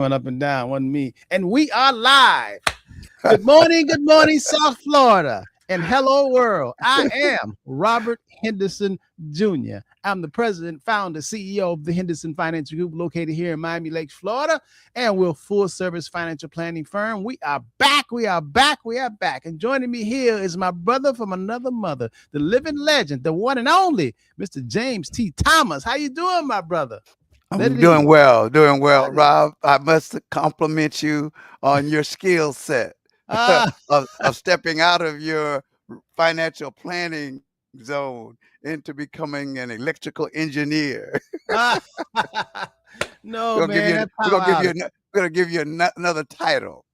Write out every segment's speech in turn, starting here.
Going up and down, wasn't me. And we are live. Good morning, South Florida. And hello, world. I am Robert Henderson Jr. I'm the president, founder, CEO of the Henderson Financial Group located here in Miami Lakes, Florida. And we're a full service financial planning firm. We are back. We are back. We are back. And joining me here is my brother from another mother, the living legend, the one and only Mr. James T. Thomas. How you doing, my brother? I'm doing well, Rob. I must compliment you on your skill set of stepping out of your financial planning zone into becoming an electrical engineer. No, man. We're gonna give you another title.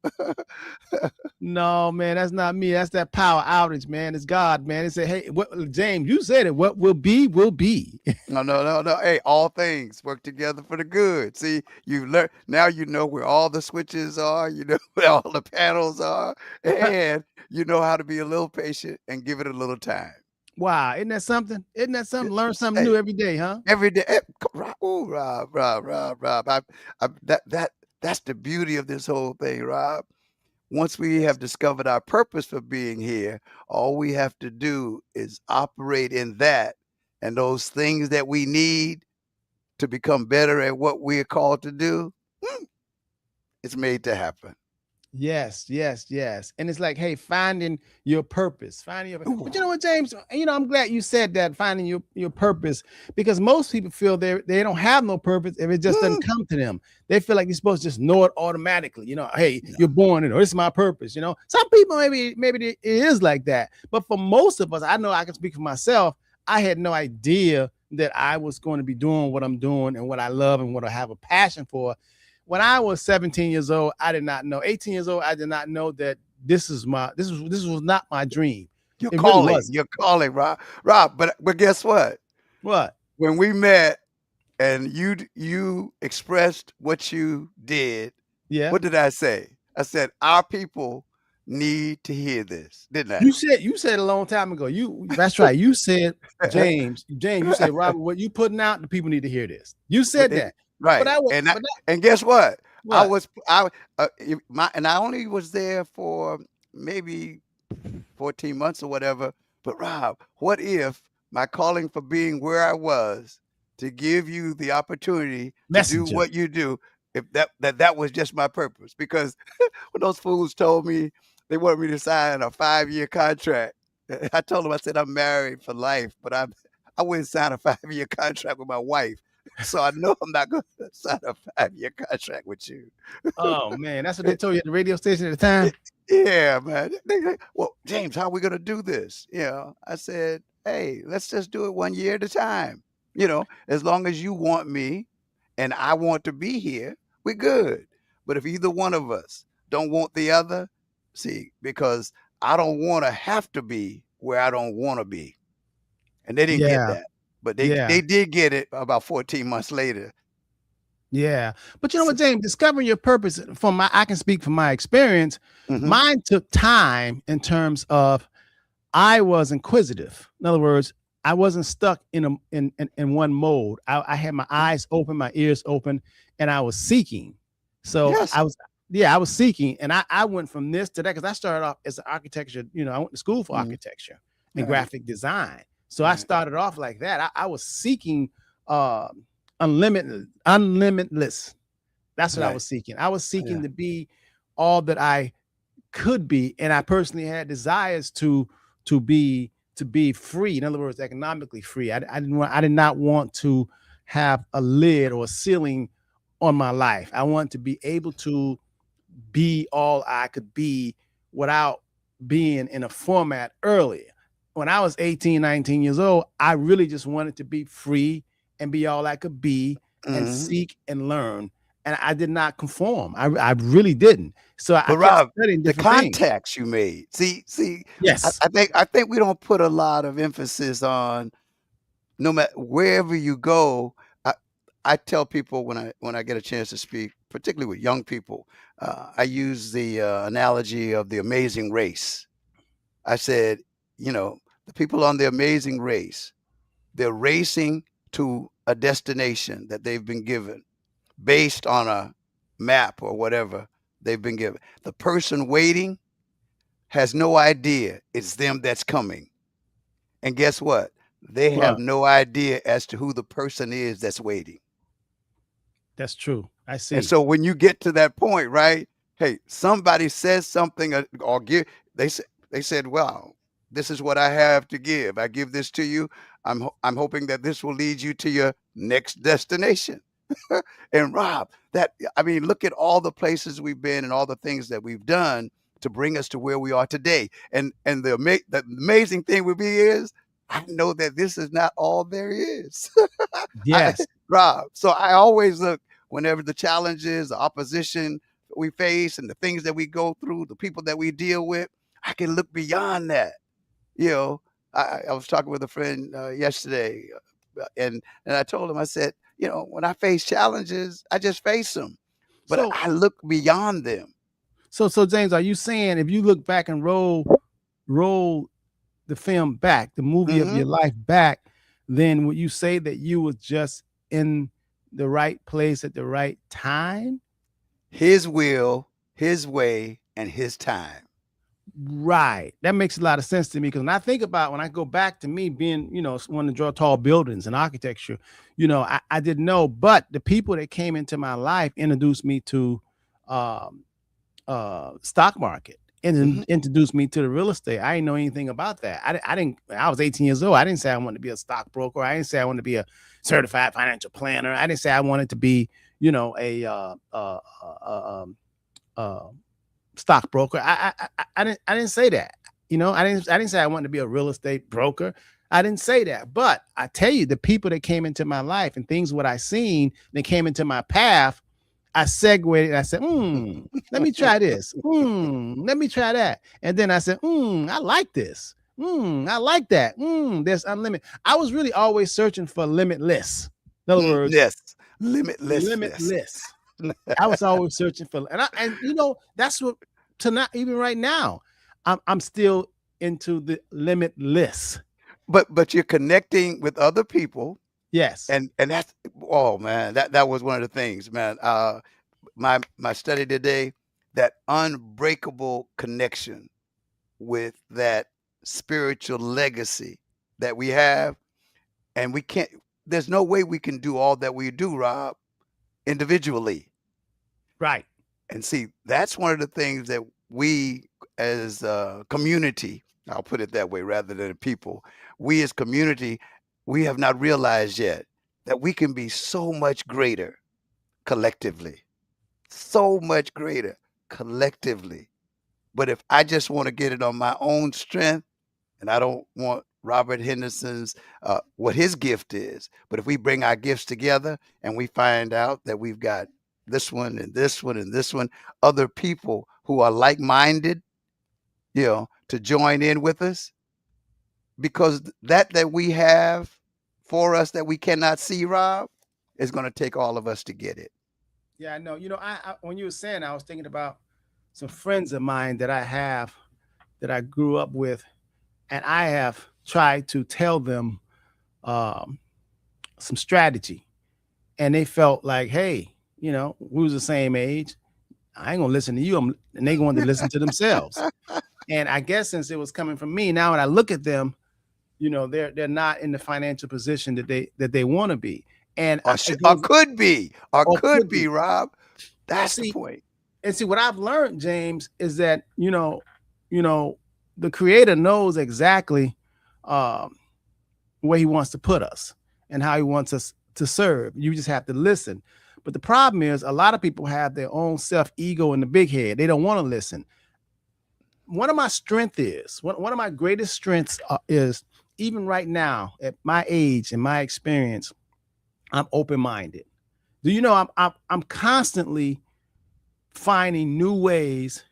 No, man, that's not me. That's that power outage, man. It's God, man. It said, hey, James, you said it. What will be, will be. No. Hey, all things work together for the good. See, you've learned now. You know where all the switches are. You know where all the panels are, and you know how to be a little patient and give it a little time. Wow, isn't that something? Isn't that something? Learn something new every day, huh? Every day. Oh, Rob. That's the beauty of this whole thing, Rob. Once we have discovered our purpose for being here, all we have to do is operate in that, and those things that we need to become better at what we're called to do, it's made to happen. Yes. And it's like, hey, finding your purpose. But you know what, James? I'm glad you said that, finding your purpose, because most people feel they don't have no purpose if it just doesn't come to them. They feel like you're supposed to just know it automatically. Hey, you're born in, or this is my purpose. Some people maybe it is like that. But for most of us, I know I can speak for myself. I had no idea that I was going to be doing what I'm doing and what I love and what I have a passion for. When I was 17 years old, I did not know. 18 years old, I did not know that this was not my dream. You're calling, Rob. But guess what? What? When we met and you expressed what you did, what did I say? I said our people need to hear this, didn't I? You said a long time ago. That's right. You said, James, you said, Robert, what you putting out, the people need to hear this. You said that. Right. And guess what? I only was there for maybe 14 months or whatever. But Rob, what if my calling for being where I was to give you the opportunity to do what you do, if that was just my purpose? Because when those fools told me they wanted me to sign a 5-year contract, I told them, I said, I'm married for life, but I wouldn't sign a 5-year contract with my wife. So I know I'm not going to sign a 5-year contract with you. Oh, man. That's what they told you at the radio station at the time? Yeah, man. Well, James, how are we going to do this? I said, hey, let's just do it 1 year at a time. As long as you want me and I want to be here, we're good. But if either one of us don't want the other, because I don't want to have to be where I don't want to be. And they didn't get that. But they did get it about 14 months later. Yeah. But you know what, James, discovering your purpose, I can speak from my experience. Mine took time in terms of I was inquisitive. In other words, I wasn't stuck in one mode. I had my eyes open, my ears open, and I was seeking. So I was seeking, and I went from this to that, because I started off as an architecture. I went to school for architecture and graphic design. So I started off like that. I was seeking unlimitless. That's what I was seeking. I was seeking to be all that I could be, and I personally had desires to be free. In other words, economically free. I did not want to have a lid or a ceiling on my life. I want to be able to be all I could be without being in a format earlier. When I was 18, 19 years old, I really just wanted to be free and be all I could be and seek and learn. And I did not conform. I really didn't. So but Rob, the contacts you made. See, yes. I think we don't put a lot of emphasis on, no matter wherever you go. I tell people when I get a chance to speak, particularly with young people, I use the analogy of the Amazing Race. I said, the people on the Amazing Race, they're racing to a destination that they've been given based on a map or whatever they've been given. The person waiting has no idea it's them that's coming. And guess what? They have Well, no idea as to who the person is that's waiting. that's true. I And see. so when you get to that point, right? Hey, somebody says something or give they said, "Well, this is what I have to give. I give this to you. I'm hoping that this will lead you to your next destination." And Rob, that I mean, look at all the places we've been and all the things that we've done to bring us to where we are today. And the amazing thing with me is I know that this is not all there is. I, Yes. Rob, so I always look whenever the challenges, the opposition we face, and the things that we go through, the people that we deal with, I can look beyond that. You know, I was talking with a friend yesterday, and I told him, I said, you know, when I face challenges, I just face them, but So I look beyond them. so James, are you saying if you look back and roll the film back, the movie of Hmm. your life back, then would you say that you was just in the right place at the right time? His will, his way, and his time. Right. That makes a lot of sense to me because when I go back to me being, wanting to draw tall buildings and architecture, I didn't know, but the people that came into my life introduced me to um, stock market and Hmm. introduced me to the real estate. I didn't know anything about that. I was 18 years old. I didn't say I wanted to be a stockbroker. I didn't say I wanted to be a certified financial planner. I didn't say I wanted to be, a stockbroker. I didn't say that. I didn't say I wanted to be a real estate broker. I didn't say that. But I tell you, the people that came into my life and things what I seen that came into my path, I segued and I said, let me try this. Let me try that. And then I said, I like this. I like that. There's unlimited. I was really always searching for limitless. In other words, Yes, limitlessness. limitless. I was always searching for, and that's what tonight, even right now, I'm still into the limitless. But you're connecting with other people, Yes. and that's oh man, that was one of the things, man. My study today, that unbreakable connection with that spiritual legacy that we have, and we can't. There's no way we can do all that we do, Rob, individually. Right. And see, that's one of the things that we as a community, I'll put it that way rather than people, we as community, we have not realized yet that we can be so much greater collectively, so much greater collectively. But if I just want to get it on my own strength, and I don't want Robert Henderson's what his gift is, but if we bring our gifts together and we find out that we've got this one and this one and this one, other people who are like-minded, to join in with us, because that we have for us that we cannot see, Rob, is going to take all of us to get it. Yeah, I know. I when you were saying, I was thinking about some friends of mine that I have that I grew up with, and I have tried to tell them um, some strategy, and they felt like, hey, we was the same age. I ain't gonna listen to you, and they going to listen to themselves. And I guess since it was coming from me, now when I look at them, they're not in the financial position that they want to be, and Or, or could be, or could be. Rob. That's the See, point. and see what I've learned, James, is that the Creator knows exactly where He wants to put us and how He wants us to serve. You just have to listen. But the problem is, a lot of people have their own self ego in the big head. They don't want to listen. One of my one of my greatest strengths is, even right now at my age and my experience, I'm open-minded. Do you know I'm constantly finding new ways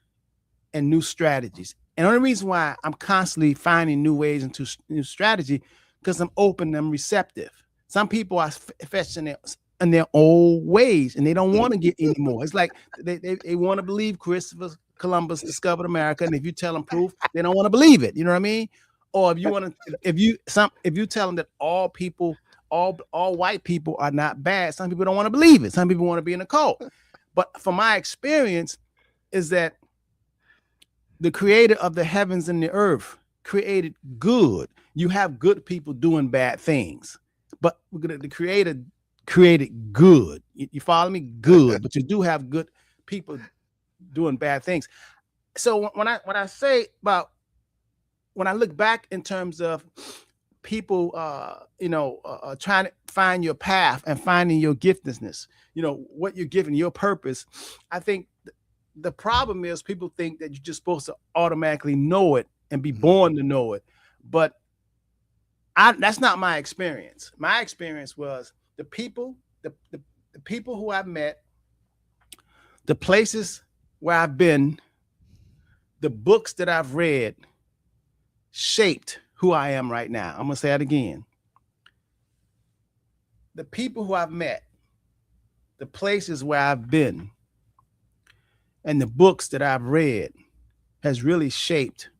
and new strategies. And the only reason why I'm constantly finding new ways and new strategy, because I'm open, I'm receptive. Some people are fetching in their old ways and they don't want to get anymore. It's like they want to believe Christopher Columbus discovered America, and if you tell them proof, they don't want to believe it. You know what I mean? Or if you tell them that all people, all white people are not bad, some people don't want to believe it. Some people want to be in a cult. But from my experience is that the creator of the heavens and the earth created good. You have good people doing bad things, but the creator created good. You follow me? Good, but you do have good people doing bad things. So when I say about, when I look back in terms of people, trying to find your path and finding your giftedness, what you're giving, your purpose, I think the problem is people think that you're just supposed to automatically know it and be born to know it. But that's not my experience. My experience was the people who I've met, the places where I've been, the books that I've read shaped who I am right now. I'm going to say that again. The people who I've met, the places where I've been, and the books that I've read has really shaped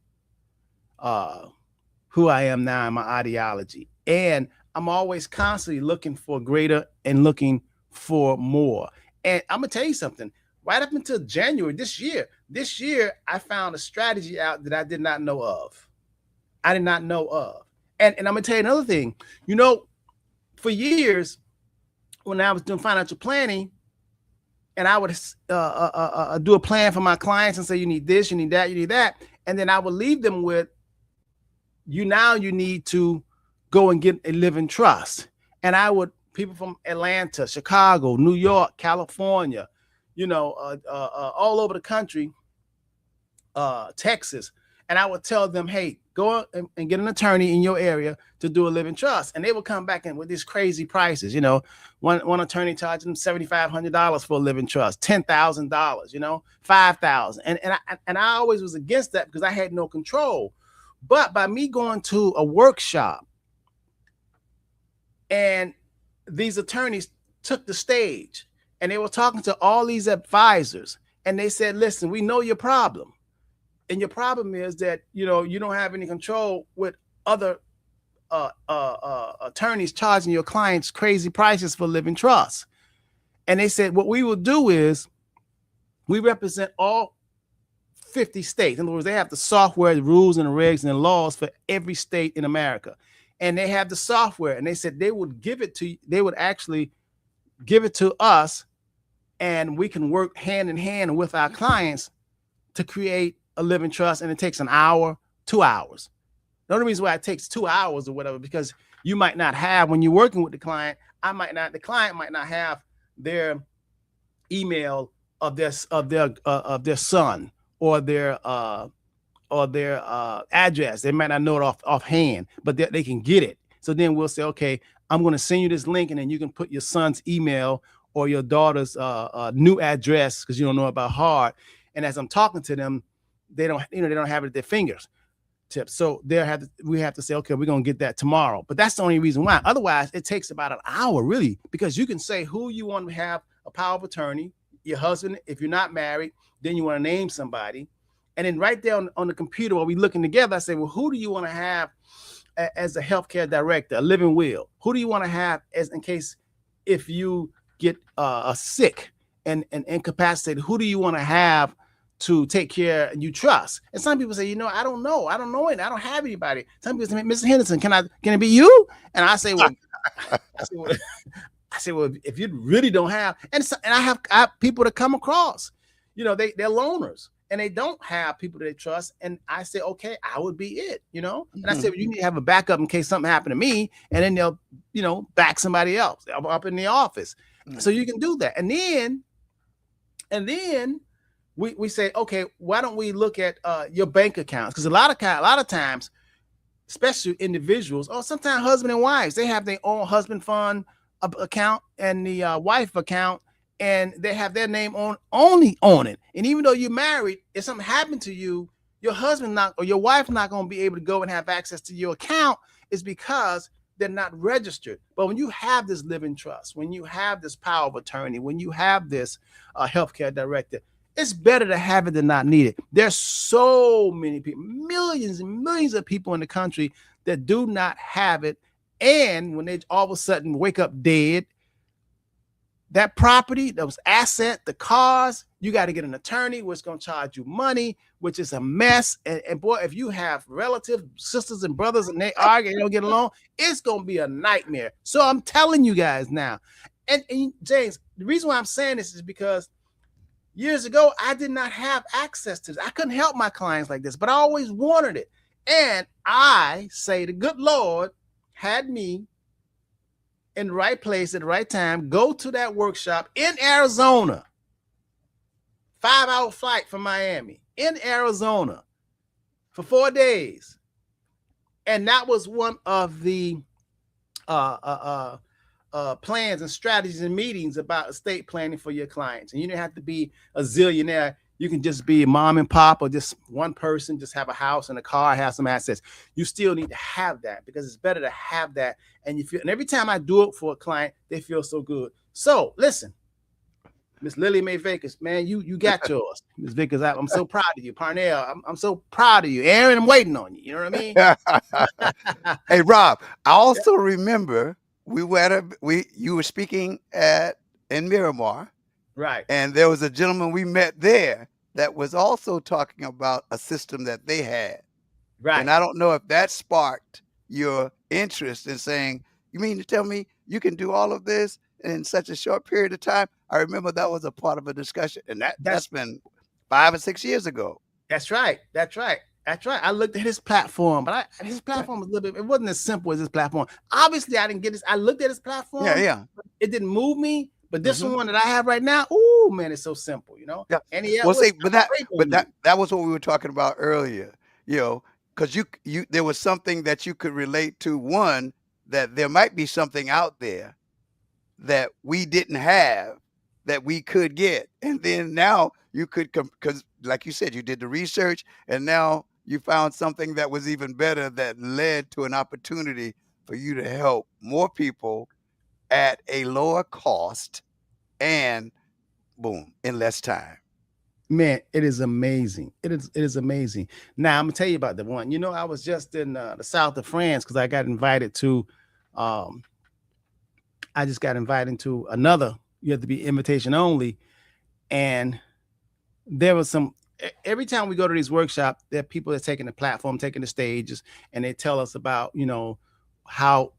who I am now in my ideology. And I'm always constantly looking for greater and looking for more. And I'm going to tell you something. Right up until January this year, I found a strategy out that I did not know of. And I'm going to tell you another thing. For years, when I was doing financial planning, and I would do a plan for my clients and say, you need this, you need that, you need that. And then I would leave them with, you need to go and get a living trust. And people from Atlanta, Chicago, New York, California, all over the country, Texas. And I would tell them, hey, go and get an attorney in your area to do a living trust. And they would come back in with these crazy prices. One attorney charging them $7,500 for a living trust, $10,000, $5,000. And I always was against that because I had no control. But by me going to a workshop, and these attorneys took the stage and they were talking to all these advisors, and they said, listen, we know your problem. And your problem is that, you don't have any control with other attorneys charging your clients crazy prices for living trusts. And they said, what we will do is we represent all 50 states. In other words, they have the software, the rules and the regs and the laws for every state in America. And they have the software, and they said they would actually give it to us, and we can work hand in hand with our clients to create a living trust. And it takes an hour, 2 hours. The only reason why it takes 2 hours or whatever, because you might not have, when you're working with the client, the client might not have their email of their son or their address. They might not know it offhand, but they can get it. So then we'll say, okay, I'm going to send you this link, and then you can put your son's email or your daughter's new address, because you don't know about heart. And as I'm talking to them, they don't have it at their fingertips. So we have to say, okay, we're going to get that tomorrow. But that's the only reason why. Otherwise, it takes about an hour, really, because you can say who you want to have a power of attorney, your husband. If you're not married, then you want to name somebody. And then right there on the computer while we're looking together, I say, well, who do you want to have as a healthcare director, a living will? Who do you want to have in case if you get sick and incapacitated? Who do you want to have to take care and you trust? And some people say, I don't know it. I don't have anybody. Some people say, Mr. Henderson, can it be you? And I say, well, if you really don't have, and I have people that come across, they're loners and they don't have people that they trust. And I say, okay, I would be it, And I said, well, you need to have a backup in case something happened to me, and then they'll, back somebody else up in the office. So you can do that. And then we say, okay, why don't we look at your bank accounts? Because a lot of times, especially individuals, or sometimes husband and wives, they have their own husband fund account and the wife account, and they have their name only on it. And even though you're married, if something happened to you, your husband or your wife not going to be able to go and have access to your account, is because they're not registered. But when you have this living trust, when you have this power of attorney, when you have this healthcare director, it's better to have it than not need it. There's so many people, millions and millions of people in the country that do not have it. And when they all of a sudden wake up dead, that property, those asset, the cars, you got to get an attorney, which is going to charge you money, which is a mess. And boy, if you have relatives, sisters and brothers, and they argue and they don't get along, it's going to be a nightmare. So I'm telling you guys now. And James, the reason why I'm saying this is because years ago, I did not have access to this. I couldn't help my clients like this, but I always wanted it. And I say the good Lord had me in the right place at the right time, go to that workshop in Arizona, 5-hour flight from Miami, in Arizona for 4 days. And that was one of the plans and strategies and meetings about estate planning for your clients. And you don't have to be a zillionaire. You can just be a mom and pop or just one person, just have a house and a car, have some assets. You still need to have that because it's better to have that. And you feel, and every time I do it for a client, they feel so good. So listen, Miss Lily Mae Vickers, man, you got yours. Miss Vickers, I'm so proud of you. Parnell, I'm so proud of you. Aaron, I'm waiting on you. You know what I mean? Hey, Rob, I also remember you were speaking in Miramar. Right. And there was a gentleman we met there that was also talking about a system that they had. Right. And I don't know if that sparked your interest in saying, you mean to tell me you can do all of this in such a short period of time? I remember that was a part of a discussion, and that's been 5 or 6 years ago. That's right. That's right. That's right. I looked at his platform, but his platform was a little bit, it wasn't as simple as his platform. Obviously, I didn't get this. I looked at his platform. Yeah. It didn't move me. But this one that I have right now, oh man, it's so simple, you know. Yeah. And that was what we were talking about earlier, you know, because you there was something that you could relate to. One, that there might be something out there that we didn't have that we could get, and then now you could because, like you said, you did the research, and now you found something that was even better that led to an opportunity for you to help more people at a lower cost and boom, in less time. Man, it is amazing. It is amazing. Now I'm gonna tell you about the one. You know, I was just in the south of France because I got invited to I just got invited to another, you have to be invitation only. And there was every time we go to these workshops, there are people that are taking the platform, taking the stages, and they tell us about, you know, how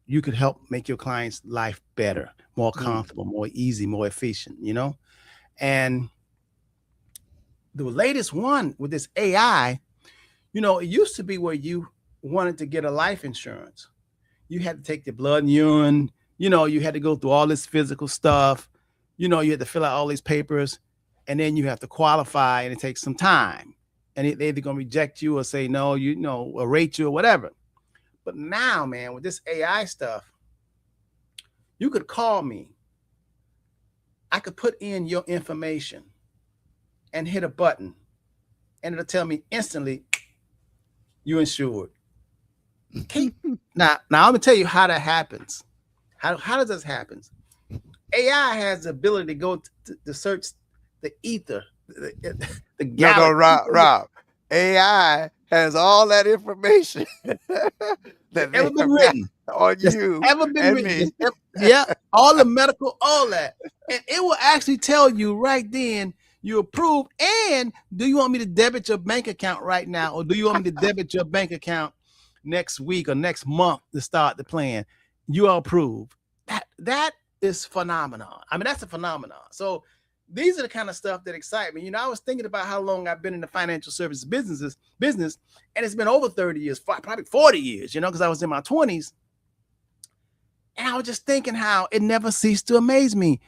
you could help make your client's life better, more comfortable, more easy, more efficient, you know? And the latest one with this AI, you know, it used to be where you wanted to get a life insurance. You had to take the blood and urine, you know, you had to go through all this physical stuff, you know, you had to fill out all these papers, and then you have to qualify, and it takes some time. And they're either gonna reject you or say no, you know, or rate you or whatever. But now, man, with this AI stuff, you could call me. I could put in your information and hit a button, and it'll tell me instantly, you're insured. Okay. Now I'm gonna tell you how that happens. How does this happen? AI has the ability to go to search the ether, the galaxy. No, Rob. AI has all that information that ever been written on you, ever been written. Yeah, all the medical, all that, and it will actually tell you right then you approve. And do you want me to debit your bank account right now, or do you want me to debit your bank account next week or next month to start the plan? You are approved. That is phenomenon. I mean, that's a phenomenon. So these are the kind of stuff that excite me. You know, I was thinking about how long I've been in the financial services business, and it's been over 30 years, probably 40 years, you know, because I was in my 20s. And I was just thinking how it never ceased to amaze me.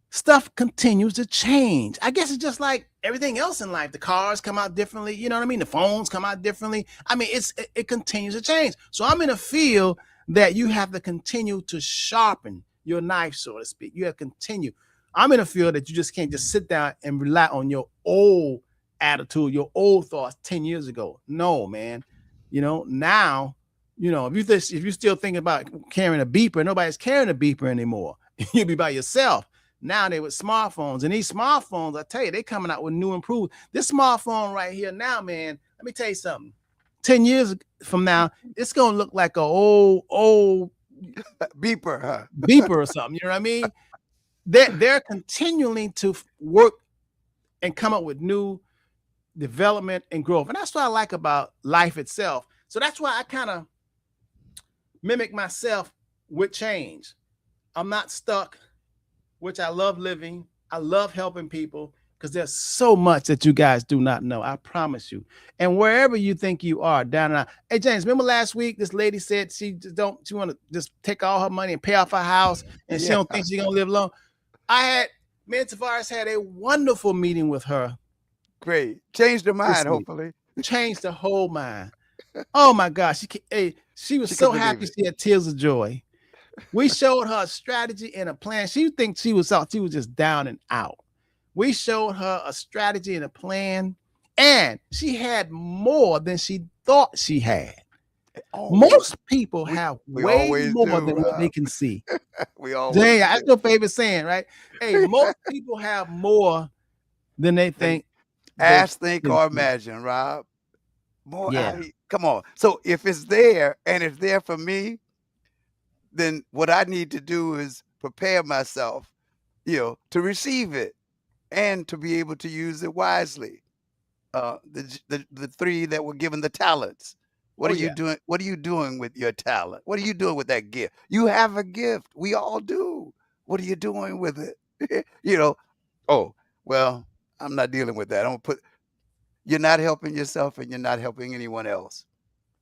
Stuff continues to change. I guess it's just like everything else in life. The cars come out differently. You know what I mean? The phones come out differently. I mean, it continues to change. So I'm in a field that you have to continue to sharpen your knife, so to speak. You have to continue. I'm in a field that you just can't just sit down and rely on your old attitude, your old thoughts 10 years ago. No, man. You know, now, you know, if you're still thinking about carrying a beeper, nobody's carrying a beeper anymore. You'll be by yourself. Now they with smartphones, and these smartphones, I tell you, they coming out with new improved. This smartphone right here now, man, let me tell you something. 10 years from now, it's going to look like a old beeper, huh? beeper or something. You know what I mean? They're continuing to work and come up with new development and growth. And that's what I like about life itself. So that's why I kind of mimic myself with change. I'm not stuck, which I love living. I love helping people because there's so much that you guys do not know. I promise you. And wherever you think you are, down and out. Hey, James, remember last week this lady said she want to just take all her money and pay off her house, and she don't think she's gonna live long. Me and Tavares had a wonderful meeting with her. Great. Changed her mind, hopefully. Changed the whole mind. Oh my gosh. She was so happy she had tears of joy. We showed her a strategy and a plan. She thinks she was just down and out. We showed her a strategy and a plan, and she had more than she thought she had. Most people have way more than what they can see. We always Dang, that's your favorite saying, right? Hey, most people have more than they think. Ask, think, or imagine, Rob. More. Yeah. Come on. So if it's there and it's there for me, then what I need to do is prepare myself, to receive it and to be able to use it wisely. The three that were given the talents. What are you doing? What are you doing with your talent? What are you doing with that gift? You have a gift. We all do. What are you doing with it? Oh, well, I'm not dealing with that. You're not helping yourself and you're not helping anyone else.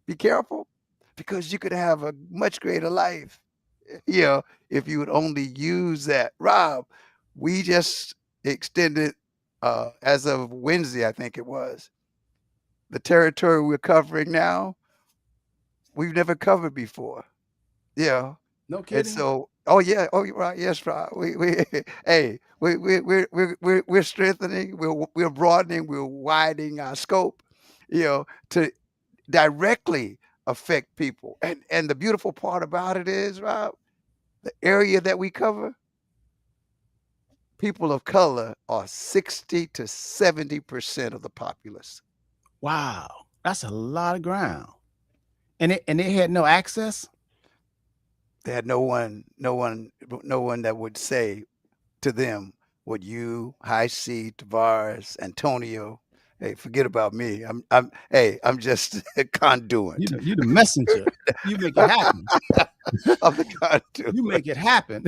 Be careful, because you could have a much greater life, if you would only use that. Rob, we just extended, as of Wednesday, I think it was, the territory we're covering now, we've never covered before. Yeah. No kidding. And so, right, yes, Rob. We're strengthening, we're broadening, we're widening our scope, to directly affect people. And the beautiful part about it is, Rob, the area that we cover, people of color are 60 to 70% of the populace. Wow, that's a lot of ground. And they had no access. They had no one that would say to them what you, High C, Tavares, Antonio. Hey, forget about me. I'm just a conduit. You the messenger. You make it happen. I'm the conduit. You make it happen.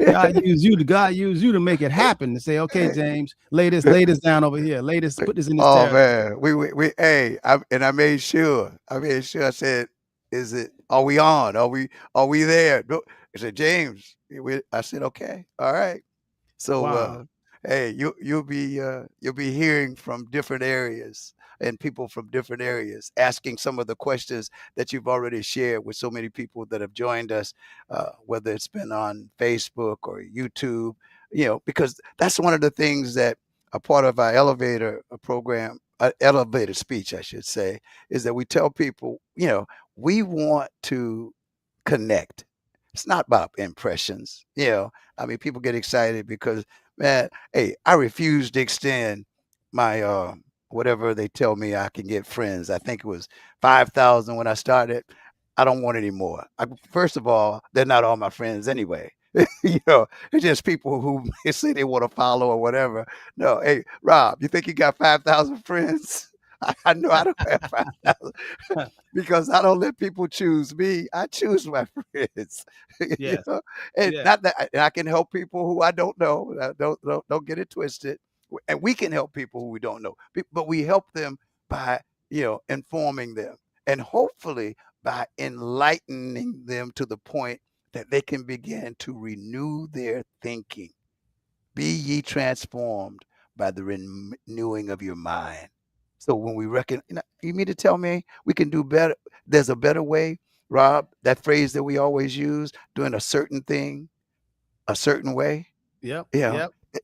God use you to make it happen. To say, okay, James, lay this down over here. Put this in this. Oh man, I made sure. I said, are we on? Are we there? No, I said, James. I said, okay, all right. So wow. Hey, you'll be hearing from different areas and people from different areas, asking some of the questions that you've already shared with so many people that have joined us, whether it's been on Facebook or YouTube, because that's one of the things that a part of our elevator program, elevator speech, I should say, is that we tell people, we want to connect. It's not about impressions. People get excited because, man, hey, I refuse to extend my whatever they tell me I can get friends. I think it was 5,000 when I started. I don't want any more. First of all, they're not all my friends anyway. It's just people who say they want to follow or whatever. No, hey, Rob, you think you got 5,000 friends? I know I don't have 5,000 because I don't let people choose me. I choose my friends. Yes. Not that I can help people who I don't know. Don't get it twisted. And we can help people who we don't know, but we help them by informing them, and hopefully by enlightening them to the point that they can begin to renew their thinking. Be ye transformed by the renewing of your mind. So when we reckon, you mean to tell me we can do better? There's a better way, Rob, that phrase that we always use, doing a certain thing a certain way. Yep.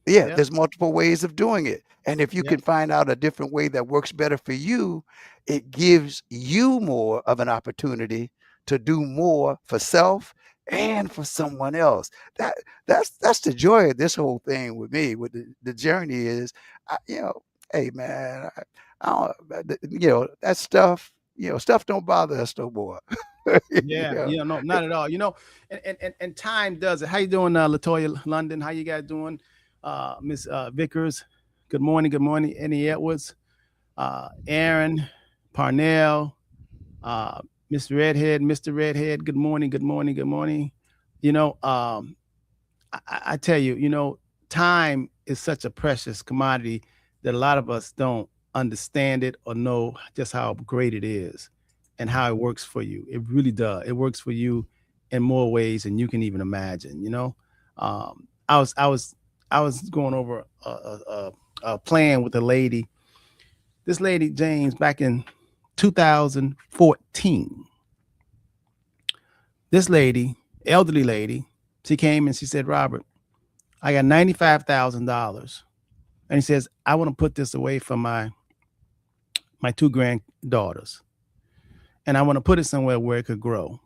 There's multiple ways of doing it. And if you can find out a different way that works better for you, it gives you more of an opportunity to do more for self and for someone else. That's the joy of this whole thing with me. With the journey is, hey man, that stuff stuff don't bother us no more. Yeah, no, not at all. And time does it. How you doing, Latoya London? How you guys doing? Miss Vickers, good morning. Good morning. Annie Edwards, Aaron Parnell, Mr. Redhead. Good morning. Good morning. Good morning. I tell you, time is such a precious commodity that a lot of us don't understand it or know just how great it is and how it works for you. It really does. It works for you in more ways than you can even imagine. I was going over a plan with a lady. This lady, James, back in 2014. This lady, elderly lady, she came and she said, Robert, I got $95,000. And he says, I want to put this away for my two granddaughters. And I want to put it somewhere where it could grow.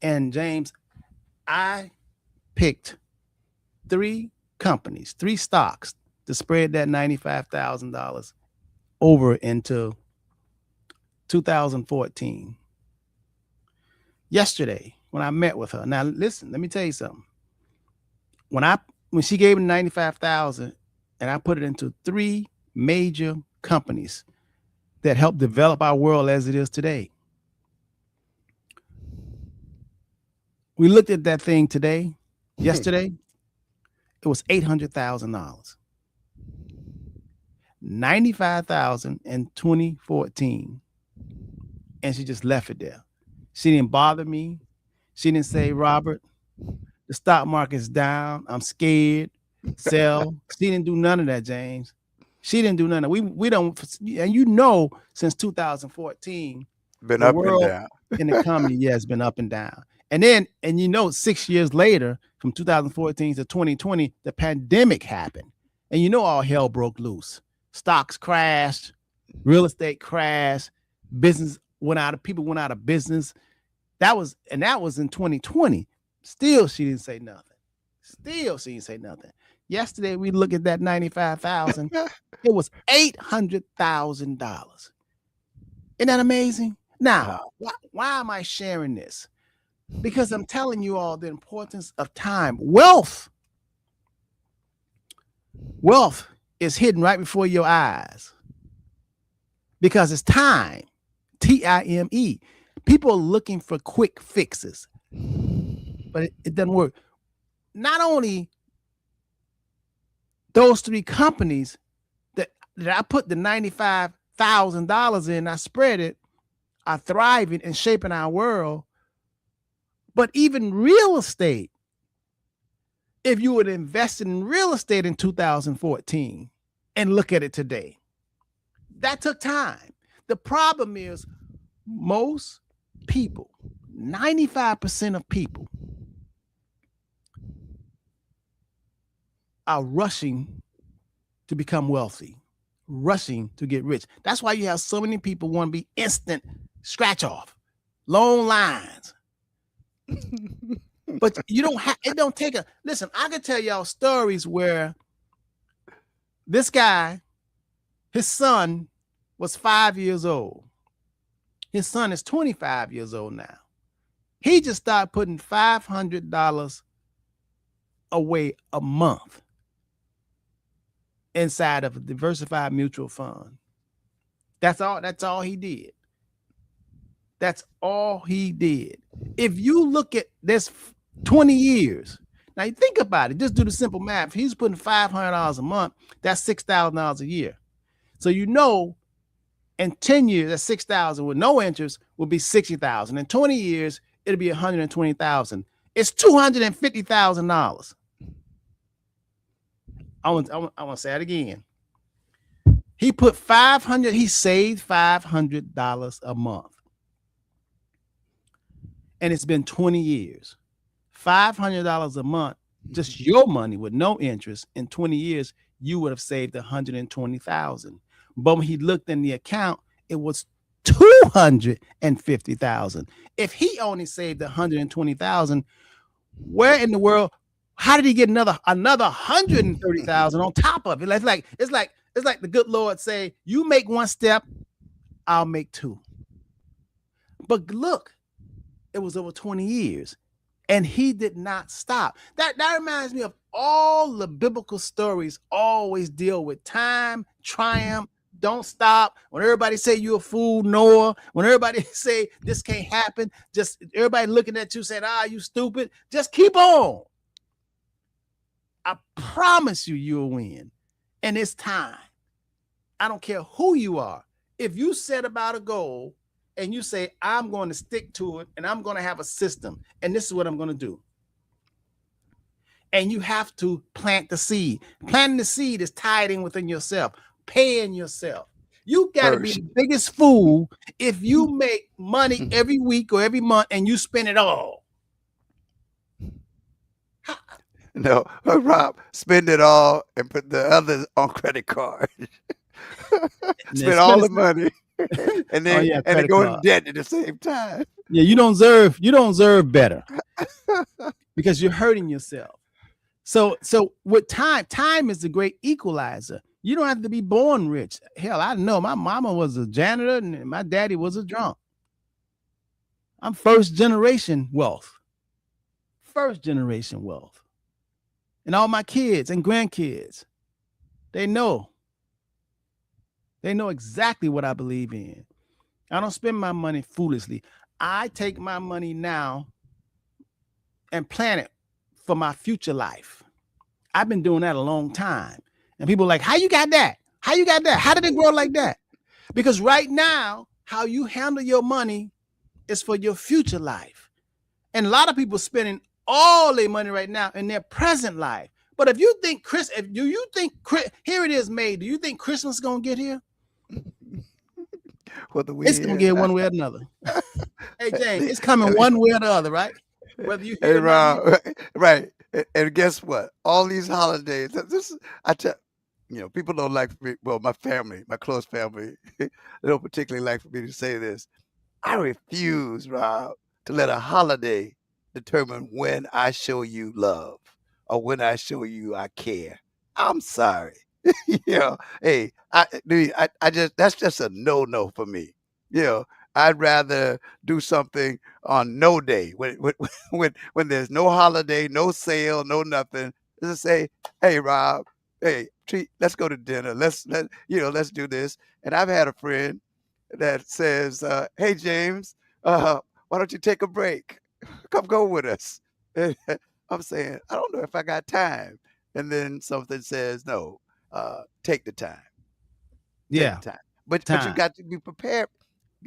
And James, I picked 3 companies, 3 stocks to spread that $95,000 over into 2014. Yesterday, when I met with her, now listen, let me tell you something. When she gave me $95,000 and I put it into 3 major companies that help develop our world as it is today. We looked at that thing yesterday, it was $800,000. 95,000 in 2014. And she just left it there. She didn't bother me. She didn't say, Robert, the stock market's down. I'm scared. Sell. She didn't do none of that, James. She didn't do none of that. We don't, and since 2014, been up and down. In the economy, has been up and down. And then, 6 years later, from 2014 to 2020, the pandemic happened. And all hell broke loose. Stocks crashed, real estate crashed, people went out of business. That was in 2020. Still, she didn't say nothing. Yesterday, we look at that $95,000. It was $800,000. Isn't that amazing? Now, why am I sharing this? Because I'm telling you all the importance of time. Wealth is hidden right before your eyes because it's time. Time. People are looking for quick fixes, but it doesn't work. Not only those 3 companies that I put the $95,000 in, I spread it, are thriving and shaping our world, but even real estate. If you would invest in real estate in 2014 and look at it today, that took time. The problem is most people, 95% of people, are rushing to become wealthy, rushing to get rich. That's why you have so many people want to be instant scratch off, long lines. But it don't take listen, I could tell y'all stories where this guy, his son was 5 years old. His son is 25 years old now. He just started putting $500 away a month inside of a diversified mutual fund. That's all he did. That's all he did. If you look at this 20 years, now you think about it, just do the simple math. If he's putting $500 a month, that's $6,000 a year. So in 10 years, that's $6,000 with no interest will be $60,000. In 20 years, it'll be $120,000. It's $250,000. I want to say it again. He saved $500 a month. And it's been 20 years. $500 a month, just your money with no interest. In 20 years, you would have saved $120,000. But when he looked in the account, it was $250,000. If he only saved $120,000, where in the world? How did he get another $130,000 on top of it? It's like the good Lord say, you make one step, I'll make 2. But look, it was over 20 years. And he did not stop. That reminds me of all the biblical stories always deal with time, triumph, don't stop. When everybody say you're a fool, Noah, when everybody say this can't happen, just everybody looking at you saying, you stupid, just keep on. I promise you, you'll win. And it's time. I don't care who you are. If you set about a goal and you say, I'm going to stick to it and I'm going to have a system and this is what I'm going to do. And you have to plant the seed. Planting the seed is tied in within yourself, paying yourself. You got to be the biggest fool if you make money every week or every month and you spend it all. No, Rob, spend it all and put the others on credit card. Spend all the money and then and go in debt at the same time. Yeah, you don't deserve better because you're hurting yourself. So with time is the great equalizer. You don't have to be born rich. Hell, I know my mama was a janitor and my daddy was a drunk. I'm first generation wealth. First generation wealth. And all my kids and grandkids, they know exactly what I believe in. I don't spend my money foolishly. I take my money now and plan it for my future life. I've been doing that a long time. And people are like, how you got that? How you got that? How did it grow like that? Because right now, how you handle your money is for your future life. And a lot of people spending all their money right now in their present life. But if you think here it is May, do you think Christmas is going to get here? It's going to get one way or another. Hey, James, it's coming one way or the other, right? Whether you hear right. And guess what? All these holidays, people don't like for me. Well, my family, my close family, they don't particularly like for me to say this. I refuse, Rob, to let a holiday determine when I show you love or when I show you I care. I'm sorry. Hey, that's just a no for me. I'd rather do something on no day when there's no holiday, no sale, no nothing. Just say, hey, Rob, hey, let's go to dinner. Let's do this. And I've had a friend that says, hey, James, why don't you take a break? Come go with us. And I'm saying, I don't know if I got time. And then something says, no, take the time. Yeah. But you got to be prepared.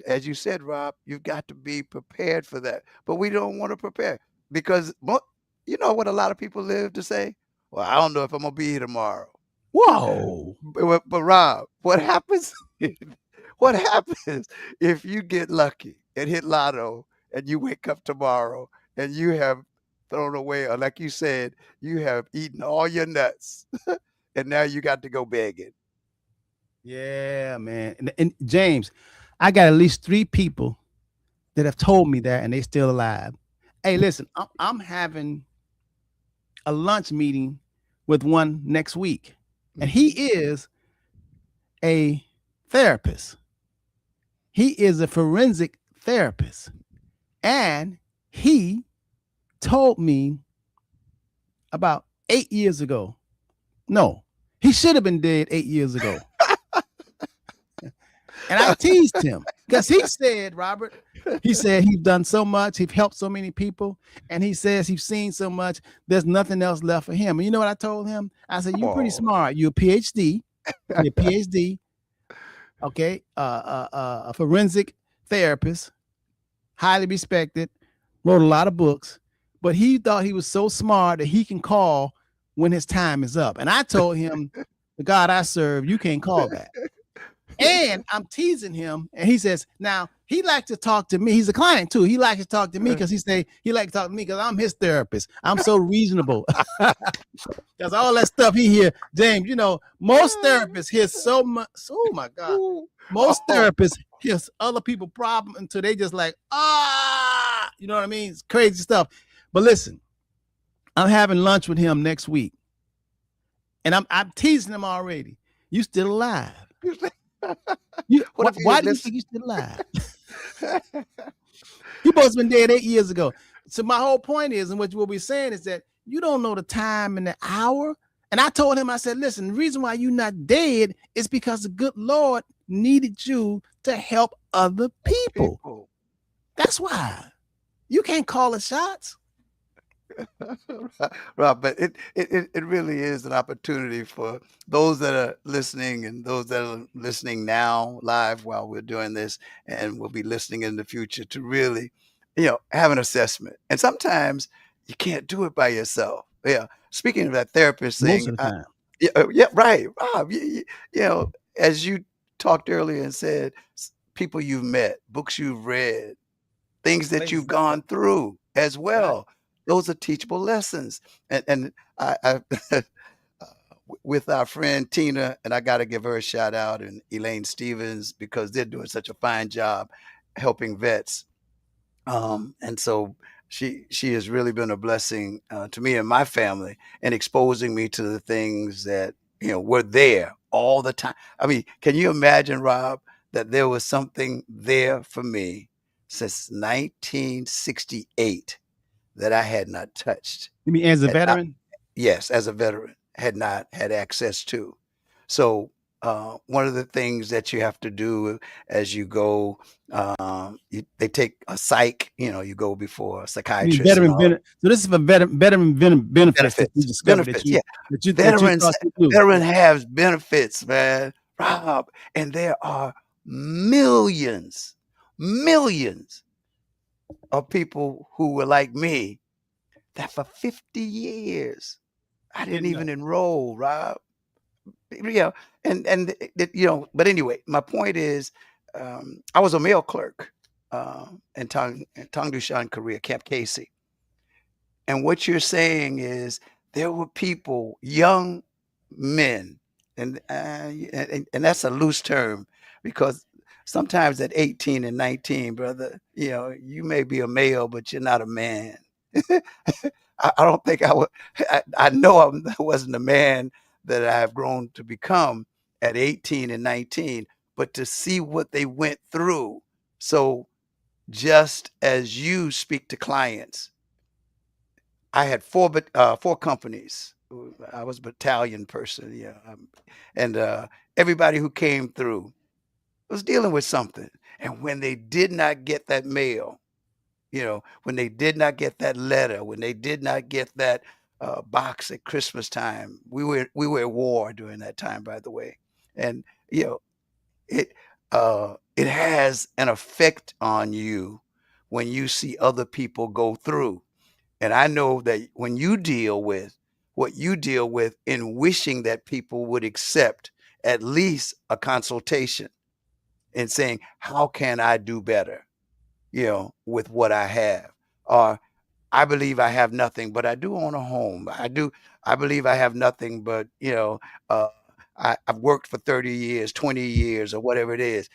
As you said, Rob, you've got to be prepared for that. But we don't want to prepare because you know what a lot of people live to say? Well, I don't know if I'm going to be here tomorrow. Whoa. But Rob, what happens? What happens if you get lucky and hit lotto and you wake up tomorrow and you have thrown away, or like you said, you have eaten all your nuts and now you got to go begging? Yeah, man. And James, I got at least 3 people that have told me that and they still alive. Hey, listen, I'm having a lunch meeting with one next week. And he is a therapist. He is a forensic therapist. And he told me about 8 years ago. No, he should have been dead 8 years ago. And I teased him because he said, Robert, he said he's done so much. He's helped so many people. And he says he's seen so much. There's nothing else left for him. And you know what I told him? I said, you're pretty smart. You're a PhD. You're a PhD. Okay. A forensic therapist, highly respected, wrote a lot of books. But he thought he was so smart that he can call when his time is up. And I told him, the God I serve, you can't call that. And I'm teasing him, and he says, now he likes to talk to me. He's a client too. He likes to talk to me because he likes to talk to me because I'm his therapist. I'm so reasonable. Because all that stuff he hear, James, most therapists hear so much. Oh my God. Most therapists hear other people problem until they just like, you know what I mean? It's crazy stuff. But listen, I'm having lunch with him next week. And I'm teasing him already. You still alive. Why do you think you're still alive? He supposed to been dead 8 years ago. So my whole point is, and what we're saying is that you don't know the time and the hour. And I told him, I said, listen, the reason why you're not dead is because the good Lord needed you to help other people. That's why. You can't call the shots. Right, but it really is an opportunity for those that are listening and those that are listening now live while we're doing this and will be listening in the future to really, have an assessment. And sometimes you can't do it by yourself. Yeah. Speaking of that therapist Most thing, of the time. yeah, right, Rob. As you talked earlier and said, people you've met, books you've read, things that you've gone through as well. Right. Those are teachable lessons. And I with our friend Tina, and I got to give her a shout out, and Elaine Stevens, because they're doing such a fine job helping vets. And so she has really been a blessing to me and my family, and exposing me to the things that were there all the time. I mean, can you imagine, Rob, that there was something there for me since 1968 that I had not touched? You mean as a veteran? Yes, as a veteran, had not had access to. So one of the things that you have to do as you go, they take a psych, you go before a You mean psychiatrist and veteran all benefit. So this is for veteran benefits that you discovered benefits. that Yeah, you veterans, thought you knew. veteran has benefits, man, Rob, and there are millions, millions of people who were like me that for 50 years I didn't even enroll, Rob. But anyway, my point is, I was a mail clerk in Tong Dushan, Korea, Camp Casey. And what you're saying is there were people, young men, and that's a loose term because sometimes at 18 and 19, brother, you may be a male, but you're not a man. I don't think I would. I know I wasn't a man that I have grown to become at 18 and 19, but to see what they went through. So just as you speak to clients, I had four companies. I was a battalion person, yeah, and everybody who came through was dealing with something. And when they did not get that mail, when they did not get that letter, when they did not get that box at Christmas time, we were at war during that time, by the way, and you know it it has an effect on you when you see other people go through. And I know that when you deal with what you deal with in wishing that people would accept at least a consultation and saying, how can I do better, with what I have? Or I believe I have nothing, but I do own a home. I believe I have nothing, but uh, I've worked for 30 years, 20 years, or whatever it is.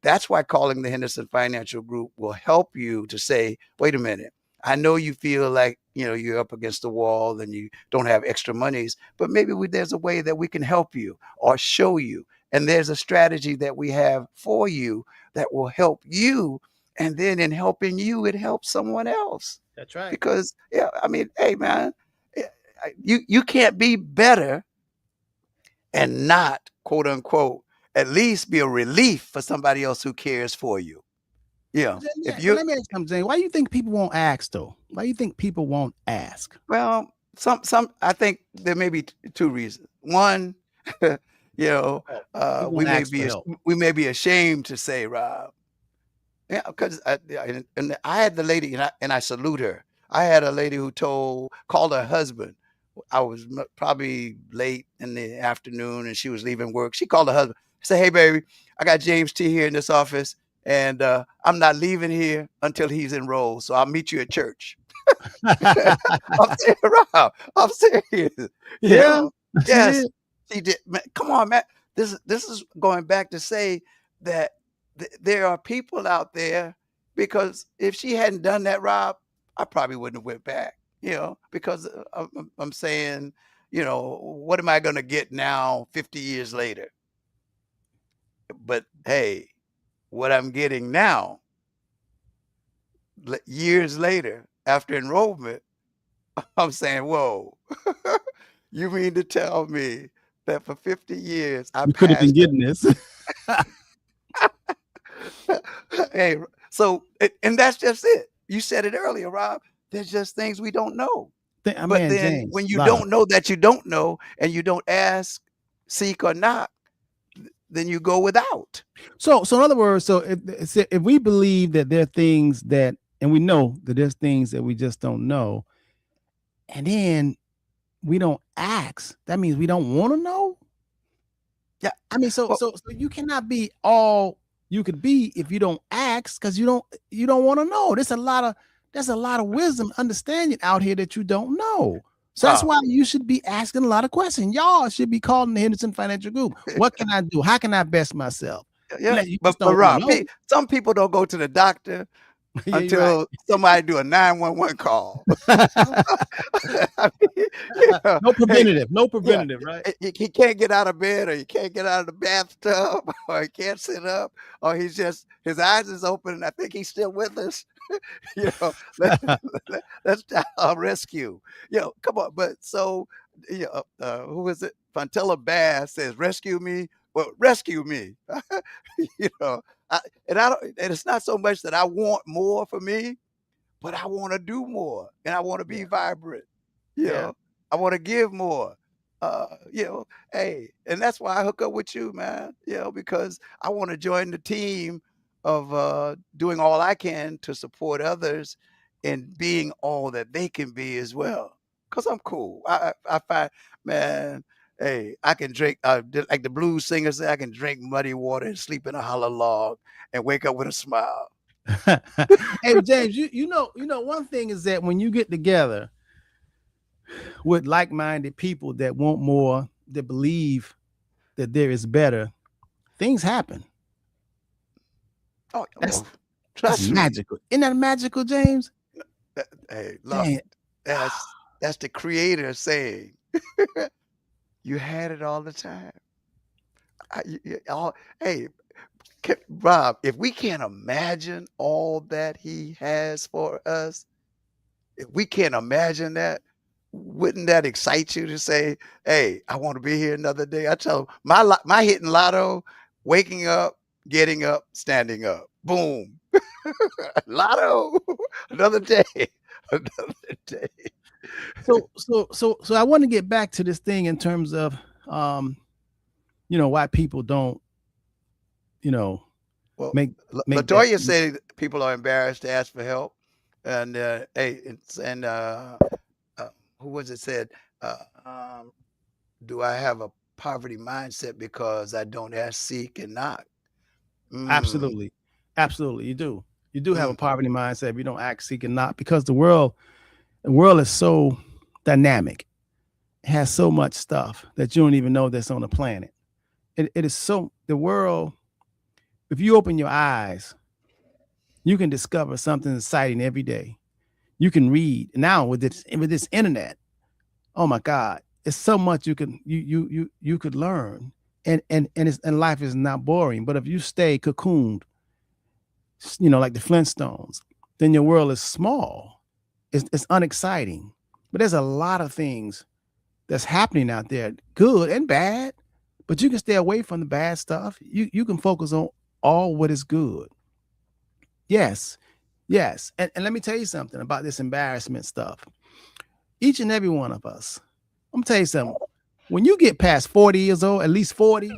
That's why calling the Henderson Financial Group will help you to say, wait a minute. I know you feel like you're up against the wall and you don't have extra monies, but maybe there's a way that we can help you or show you. And there's a strategy that we have for you that will help you. And then in helping you, it helps someone else. That's right. Because I mean, hey man, you can't be better and not, quote unquote, at least be a relief for somebody else who cares for you. Yeah. Let me ask you something. Why do you think people won't ask though? Why do you think people won't ask? Well, I think there may be two reasons. One, we may be ashamed to say, Rob. Yeah, because and I had the lady, and I salute her. I had a lady who called her husband. I was probably late in the afternoon, and she was leaving work. She called her husband. Said, "Hey, baby, I got James T here in this office, and I'm not leaving here until he's enrolled. So I'll meet you at church." I'm serious, Rob. I'm serious. Yeah. Yes, she did. Man, come on, man. This is going back to say that there are people out there, because if she hadn't done that, Rob, I probably wouldn't have went back. Because I'm saying, what am I going to get now 50 years later? But hey, what I'm getting now years later, after enrollment, I'm saying, whoa, you mean to tell me that for 50 years I You could have been passed? getting this. Hey, so, and that's just it. You said it earlier, Rob. There's just things we don't know. But Man, then James, when you Rob. don't know that you don't know, and you don't ask, seek, or knock, then you go without. So in other words, so if we believe that there are things that, and we know that there's things that we just don't know, and then we don't ask, that means we don't want to know. Yeah, I mean, so you cannot be all you could be if you don't ask, because you don't want to know. There's a lot of wisdom, understanding out here that you don't know. So that's why you should be asking a lot of questions. Y'all should be calling the Henderson Financial Group. What can I do? How can I best myself? Yeah, but Rob, some people don't go to the doctor until somebody do a 911 call. I mean, no preventative, right? He can't get out of bed, or he can't get out of the bathtub, or he can't sit up, or his eyes is open, and I think he's still with us. Let's rescue. Come on. But so, who is it? Fontella Bass says, "Rescue me." Well, rescue me. And it's not so much that I want more for me, but I want to do more, and I want to be vibrant. I want to give more. Hey, and that's why I hook up with you, man. Because I want to join the team of doing all I can to support others in being all that they can be as well. Because I'm cool. I find, man, hey, I can drink, like the blues singer say, I can drink muddy water and sleep in a hollow log and wake up with a smile. Hey, James, you know, one thing is that when you get together with like-minded people that want more, that believe that there is better, things happen. Oh, that's magical. Isn't that magical, James? Hey, look, that's the creator saying, you had it all the time. Hey, Rob, if we can't imagine all that he has for us, if we can't imagine that, wouldn't that excite you to say, hey, I want to be here another day? I tell them, my hitting lotto, waking up, getting up, standing up. Boom. Lotto. Another day. Another day. So I want to get back to this thing in terms of why people don't, well, make Latoya said people are embarrassed to ask for help. And who was it said, do I have a poverty mindset because I don't ask, seek, and knock? Absolutely. You do have a poverty mindset if you don't ask, seek, and knock, because the world is so dynamic. It has so much stuff that you don't even know that's on the planet. It is so, the world, if you open your eyes, you can discover something exciting every day. You can read now with this internet. Oh my God, it's so much you could learn, and life is not boring. But if you stay cocooned, like the Flintstones, then your world is small. It's unexciting. But there's a lot of things that's happening out there, good and bad. But you can stay away from the bad stuff. You can focus on all what is good. Yes. And let me tell you something about this embarrassment stuff. Each and every one of us, I'm gonna tell you something. When you get past 40 years old, at least 40,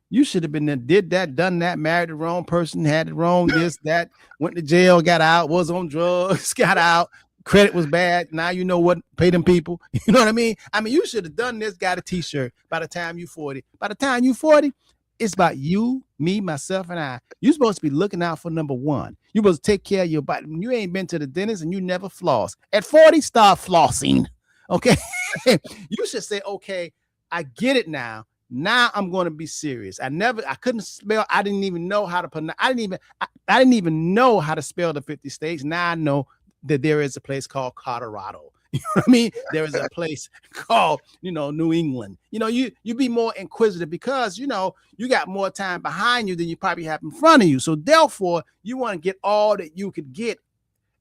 you should have been there, did that, done that, married the wrong person, had the wrong this, that, went to jail, got out, was on drugs, got out, credit was bad. Now you know what, pay them people. You know what I mean? I mean, you should have done this, got a t-shirt by the time you 40. By the time you 40, it's about you, me, myself, and I. You're supposed to be looking out for number one. You're supposed to take care of your body. When you ain't been to the dentist and you never floss. At 40, start flossing. Okay. You should say, okay, I get it now. Now I'm going to be serious. I couldn't spell. I didn't even know how to pronounce. I didn't even know how to spell the 50 states. Now I know that there is a place called Colorado. You know what I mean? There is a place called, New England. You be more inquisitive because, you got more time behind you than you probably have in front of you. So therefore, you want to get all that you could get.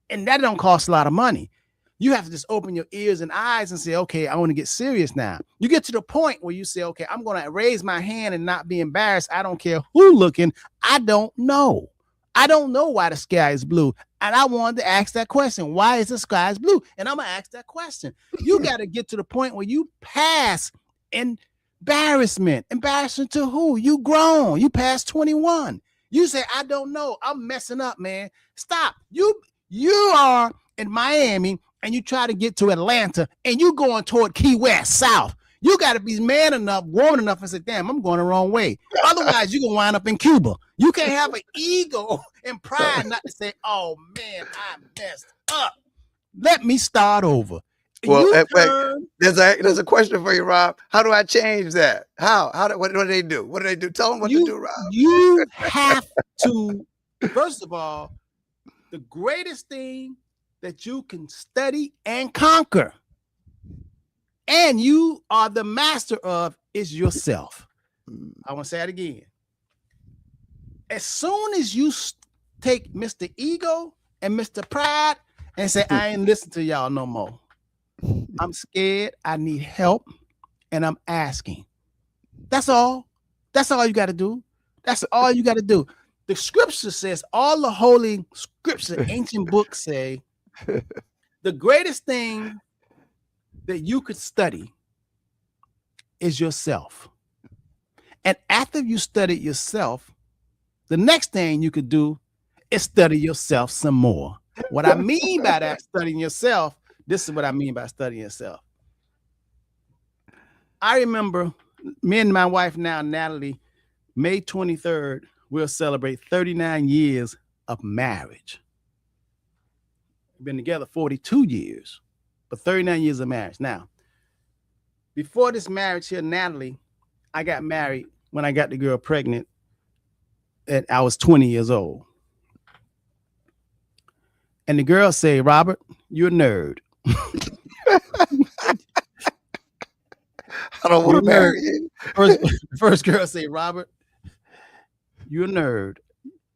And that don't cost a lot of money. You have to just open your ears and eyes and say, okay, I want to get serious now. You get to the point where you say, okay, I'm going to raise my hand and not be embarrassed. I don't care who looking. I don't know. I don't know why the sky is blue. And I wanted to ask that question. Why is the sky blue? And I'm going to ask that question. You got to get to the point where you pass embarrassment. Embarrassment to who? You grown. You past 21. You say, I don't know. I'm messing up, man. Stop. You are in Miami and you try to get to Atlanta and you going toward Key West, South. You got to be man enough, woman enough and say, damn, I'm going the wrong way. Otherwise, you're going to wind up in Cuba. You can't have an ego and pride not to say, oh, man, I messed up. Let me start over. Well, there's a question for you, Rob. How do I change that? What do they do? What do they do? Tell them what to do, Rob. You have to, first of all, the greatest thing that you can study and conquer, and you are the master of, is yourself. I want to say it again. As soon as you take Mr. Ego and Mr. Pride and say, I ain't listen to y'all no more. I'm scared. I need help. And I'm asking. That's all. That's all you got to do. That's all you got to do. The scripture says, all the holy scripture, ancient books say, the greatest thing that you could study is yourself. And after you study yourself, the next thing you could do is study yourself some more. What I mean by that, studying yourself, this is what I mean by studying yourself. I remember me and my wife now, Natalie, May 23rd, we'll celebrate 39 years of marriage. We've been together 42 years, but 39 years of marriage. Now, before this marriage here, Natalie, I got married when I got the girl pregnant and I was 20 years old. And the girl say, Robert, you're a nerd. I don't want to marry you. First girl say, Robert, you're a nerd.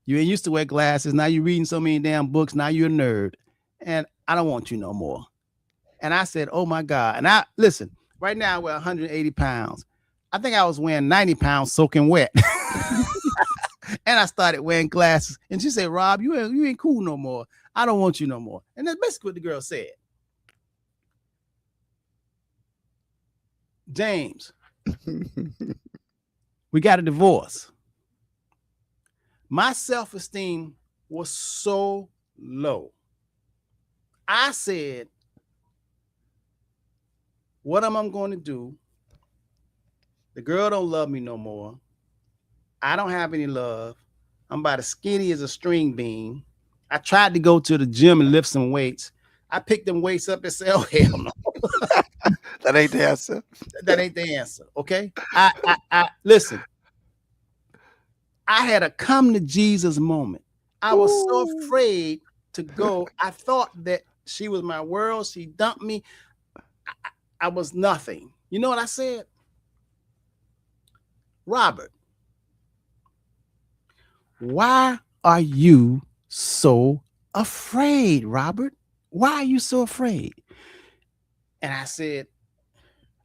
You ain't used to wear glasses. Now you're reading so many damn books. Now you're a nerd. And I don't want you no more. And I said, oh my God. And listen, right now we're 180 pounds. I think I was weighing 90 pounds soaking wet. And I started wearing glasses. And she said, Rob, you ain't cool no more. I don't want you no more. And that's basically what the girl said. James, we got a divorce. My self-esteem was so low. I said, what am I going to do? The girl don't love me no more. I don't have any love. I'm about as skinny as a string bean. I tried to go to the gym and lift some weights. I picked them weights up and said, oh, hell no. That ain't the answer. That ain't the answer. Okay. I listen. I had a come to Jesus moment. I was so afraid to go. I thought that she was my world. She dumped me. I was nothing. You know what I said? Robert, why are you so afraid, Robert? Why are you so afraid? And I said,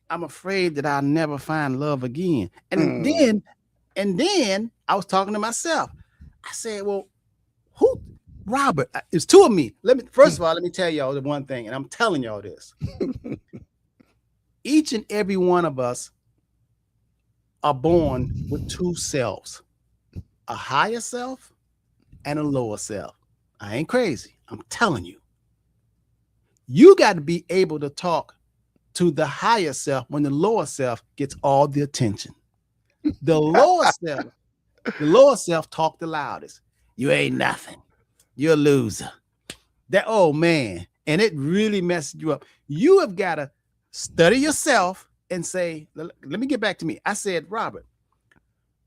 I'm afraid that I'll never find love again. And then I was talking to myself. I said, well, who, Robert? It's two of me. First of all, let me tell y'all the one thing, and I'm telling y'all this. Each and every one of us are born with two selves, a higher self and a lower self. I ain't crazy. I'm telling you. You got to be able to talk to the higher self when the lower self gets all the attention. The lower self talk the loudest. You ain't nothing. You're a loser. That, oh man. And it really messes you up. You have got to study yourself and say, let me get back to me. I said, Robert,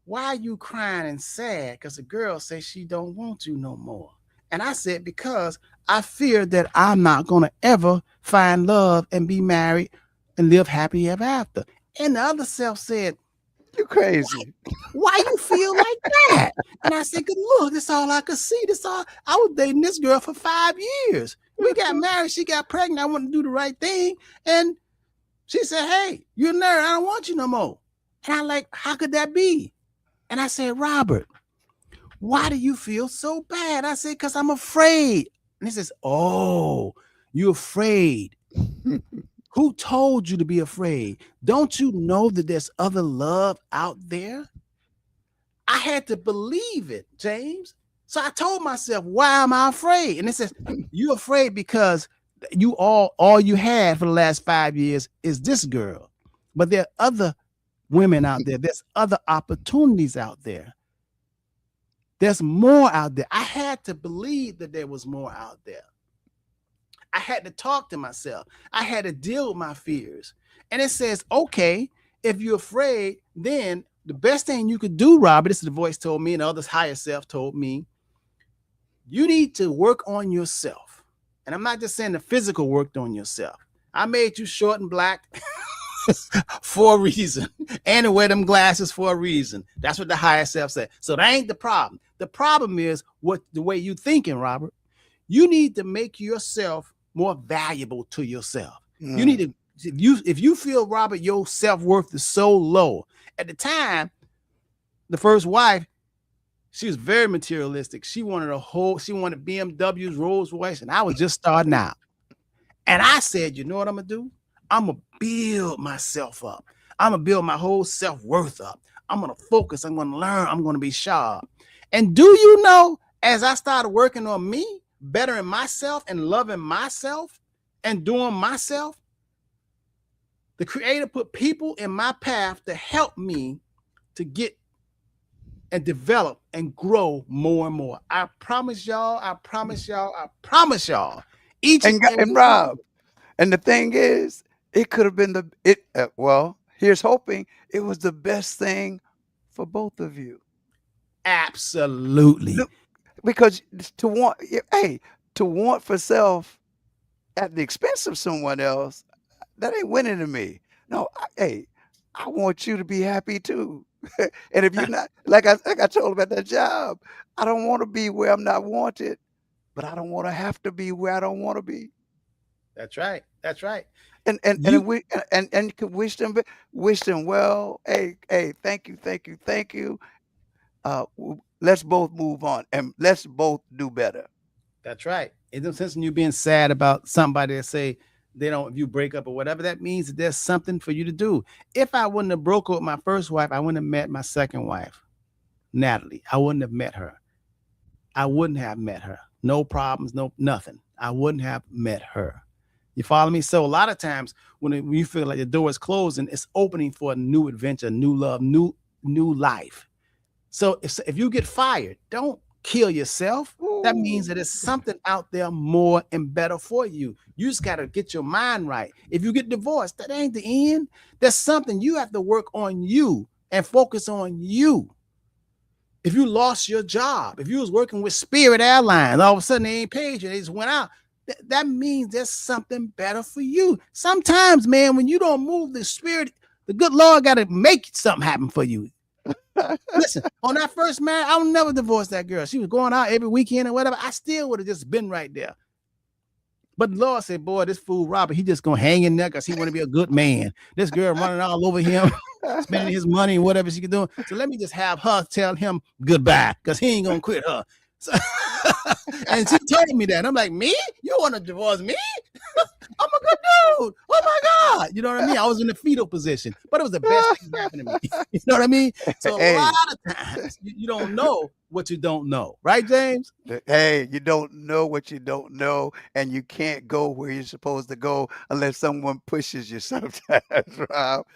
why are you crying and sad? Because the girl says she don't want you no more. And I said, because I fear that I'm not going to ever find love and be married and live happy ever after. And the other self said, you crazy. Why you feel like that? And I said, good Lord, this all I could see. I was dating this girl for 5 years. We got married. She got pregnant. I wanted to do the right thing. And she said, hey, you're a nerd. I don't want you no more. And I'm like, how could that be? And I said, Robert, why do you feel so bad? I said, because I'm afraid. And he says, oh, you're afraid. Who told you to be afraid? Don't you know that there's other love out there? I had to believe it, James. So I told myself, why am I afraid? And it says, you're afraid because you all you had for the last 5 years is this girl. But there are other women out there. There's other opportunities out there. There's more out there. I had to believe that there was more out there. I had to talk to myself. I had to deal with my fears. And it says, okay, if you're afraid, then the best thing you could do, Robert, this is the voice told me and others higher self told me, you need to work on yourself. And I'm not just saying the physical work on yourself. I made you short and black for a reason, and to wear them glasses for a reason. That's what the higher self said. So that ain't the problem. The problem is the way you thinking, Robert. You need to make yourself more valuable to yourself. You need to, if you feel, Robert, your self-worth is so low. At the time, the first wife, she was very materialistic. She wanted BMWs, Rolls Royce, and I was just starting out. And I said, you know what I'm gonna do? I'm gonna build myself up. I'm gonna build my whole self-worth up. I'm gonna focus. I'm gonna learn. I'm gonna be sharp. And do you know, as I started working on me, bettering myself and loving myself and doing myself, the Creator put people in my path to help me to get and develop and grow more and more. I promise y'all, I promise y'all, I promise y'all. And Rob, and the thing is, it could have been here's hoping it was the best thing for both of you. Absolutely. Because to want for self at the expense of someone else, that ain't winning to me. No, I want you to be happy too. And if you're not, like I told him at that job, I don't want to be where I'm not wanted, but I don't want to have to be where I don't want to be. That's right. That's right. And you could wish them well. Hey, thank you. Let's both move on and let's both do better. That's right. It no sense in you being sad about somebody that say if you break up or whatever, that means that there's something for you to do. If I wouldn't have broke up with my first wife, I wouldn't have met my second wife, Natalie. I wouldn't have met her. No problems, no nothing. I wouldn't have met her. You follow me? So a lot of times when you feel like the door is closing, it's opening for a new adventure, new love, new life. So if you get fired, don't kill yourself. That means that there's something out there more and better for you. You just got to get your mind right. If you get divorced, that ain't the end. There's something you have to work on you and focus on you. If you lost your job, if you was working with Spirit Airlines, all of a sudden they ain't paid you, they just went out. That means there's something better for you. Sometimes, man, when you don't move the spirit, the good Lord got to make something happen for you. Listen, on that first marriage, I would never divorce that girl. She was going out every weekend or whatever. I still would have just been right there. But the Lord said, boy, this fool Robert, he just gonna hang in there because he want to be a good man. This girl running all over him, spending his money and whatever she can do. So let me just have her tell him goodbye because he ain't gonna quit her. So, and she told me that. I'm like, me? You want to divorce me? I'm a good dude. Oh my God. You know what I mean? I was in the fetal position, but it was the best thing that happened to me. You know what I mean? So a lot of times you don't know what you don't know. Right, James? Hey, you don't know what you don't know, and you can't go where you're supposed to go unless someone pushes you sometimes, Rob.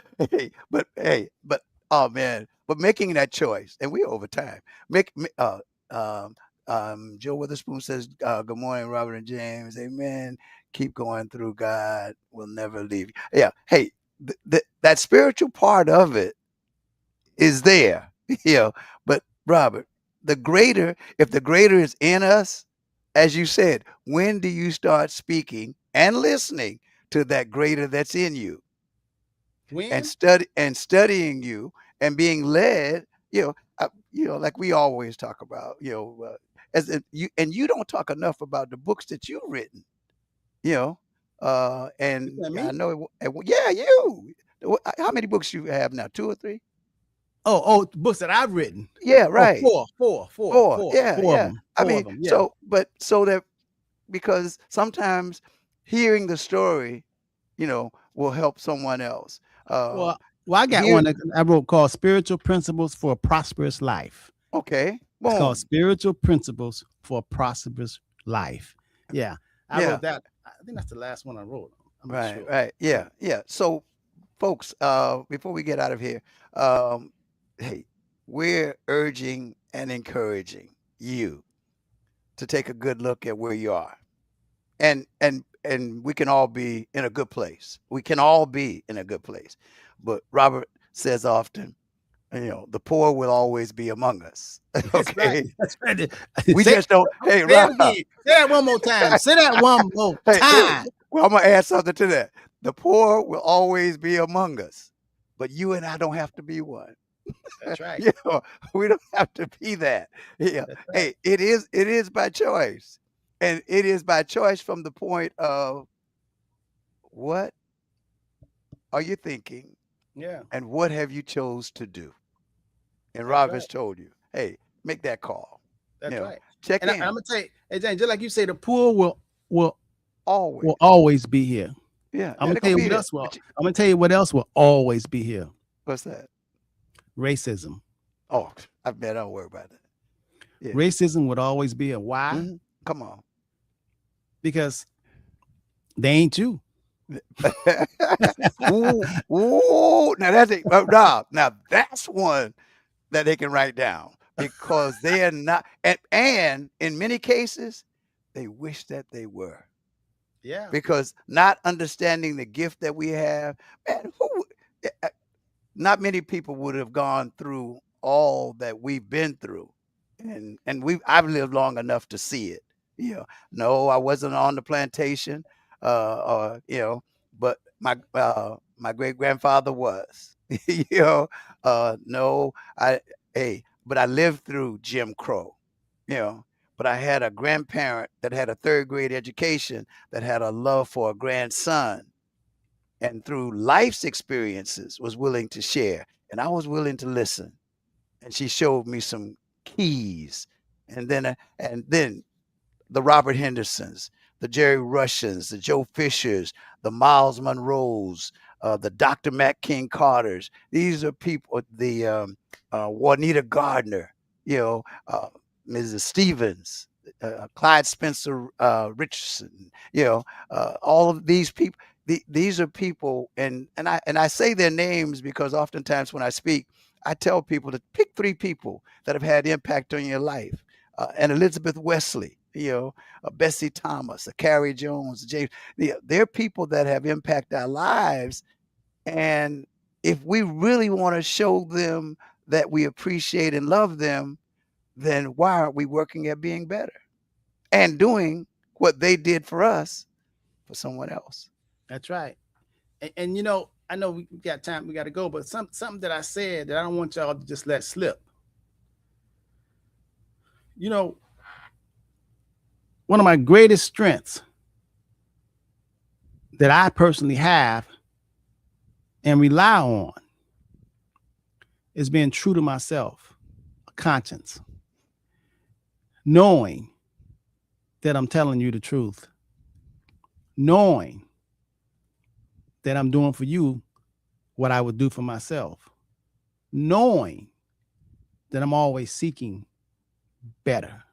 But oh man, but making that choice, and we're over time. Joe Witherspoon says, good morning, Robert and James. Amen. Keep going through. God will never leave you. Yeah. Hey, that spiritual part of it is there, but Robert, if the greater is in us, as you said, when do you start speaking and listening to that greater that's in you and When? studying you and being led, like we always talk about, you don't talk enough about the books that you've written, you know, You and tell I me? know, yeah, you. How many books you have now? 2 or 3? Oh, books that I've written. Yeah, Oh, right. four, four, four, 4. four, Yeah, four of yeah. them. I Four mean, of them. Yeah. so that because sometimes hearing the story, will help someone else. Well, well, I got Here one that I wrote called Spiritual Principles for a Prosperous Life. Okay, It's called boom. Spiritual Principles for a Prosperous Life. Yeah. I Yeah, wrote that. I think that's the last one I wrote. I'm not right, sure. right. Yeah. Yeah, yeah. So, folks, before we get out of here, hey, we're urging and encouraging you to take a good look at where you are. And we can all be in a good place. We can all be in a good place. But Robert says often, the poor will always be among us. That's right. Okay. That's right. We Say, just don't, hey, say it Rob, again. Say that one more time. Say that one more hey, time. well, I'm gonna add something to that. The poor will always be among us, but you and I don't have to be one. That's right. You know, we don't have to be that. Yeah. That's right. Hey, it is by choice. And it is by choice from the point of what are you thinking Yeah. and what have you chose to do? And That's Rob right. has told you, hey, make that call. That's right. Check And I'm in gonna tell you, hey James, just like you say, the poor will always. always be here. Yeah, I'm yeah, gonna they're tell gonna you be what there. else will. I'm gonna tell you what else will always be here. What's that? Racism. Oh, I bet I don't worry about that. Yeah. Racism would always be here. Why? Come on. Because they ain't you. Ooh, ooh, now that's it. Now that's one that they can write down because they are not, and in many cases, they wish that they were Yeah. because not understanding the gift that we have, man, not many people would have gone through all that we've been through, and I've lived long enough to see it. No, I wasn't on the plantation, or but my great grandfather was. you no, but I lived through Jim Crow. You know, but I had a grandparent that had a third grade education that had a love for a grandson and through life's experiences was willing to share and I was willing to listen and she showed me some keys and then the Robert Hendersons, the Jerry Rushins, the Joe Fishers, the Miles Monroes, the Dr. Matt King Carters. These are people, the Juanita Gardner, you know, Mrs. Stevens, Clyde Spencer Richardson, all of these people. These are people, and I say their names because oftentimes when I speak, I tell people to pick 3 people that have had impact on your life. And Elizabeth Wesley, Bessie Thomas, Carrie Jones, James. They're people that have impacted our lives. And if we really want to show them that we appreciate and love them, then why aren't we working at being better and doing what they did for us for someone else? That's right. And I know we got time, we got to go, but something that I said that I don't want y'all to just let slip. You know, one of my greatest strengths that I personally have and rely on is being true to myself, conscience, knowing that I'm telling you the truth, knowing that I'm doing for you what I would do for myself, knowing that I'm always seeking better.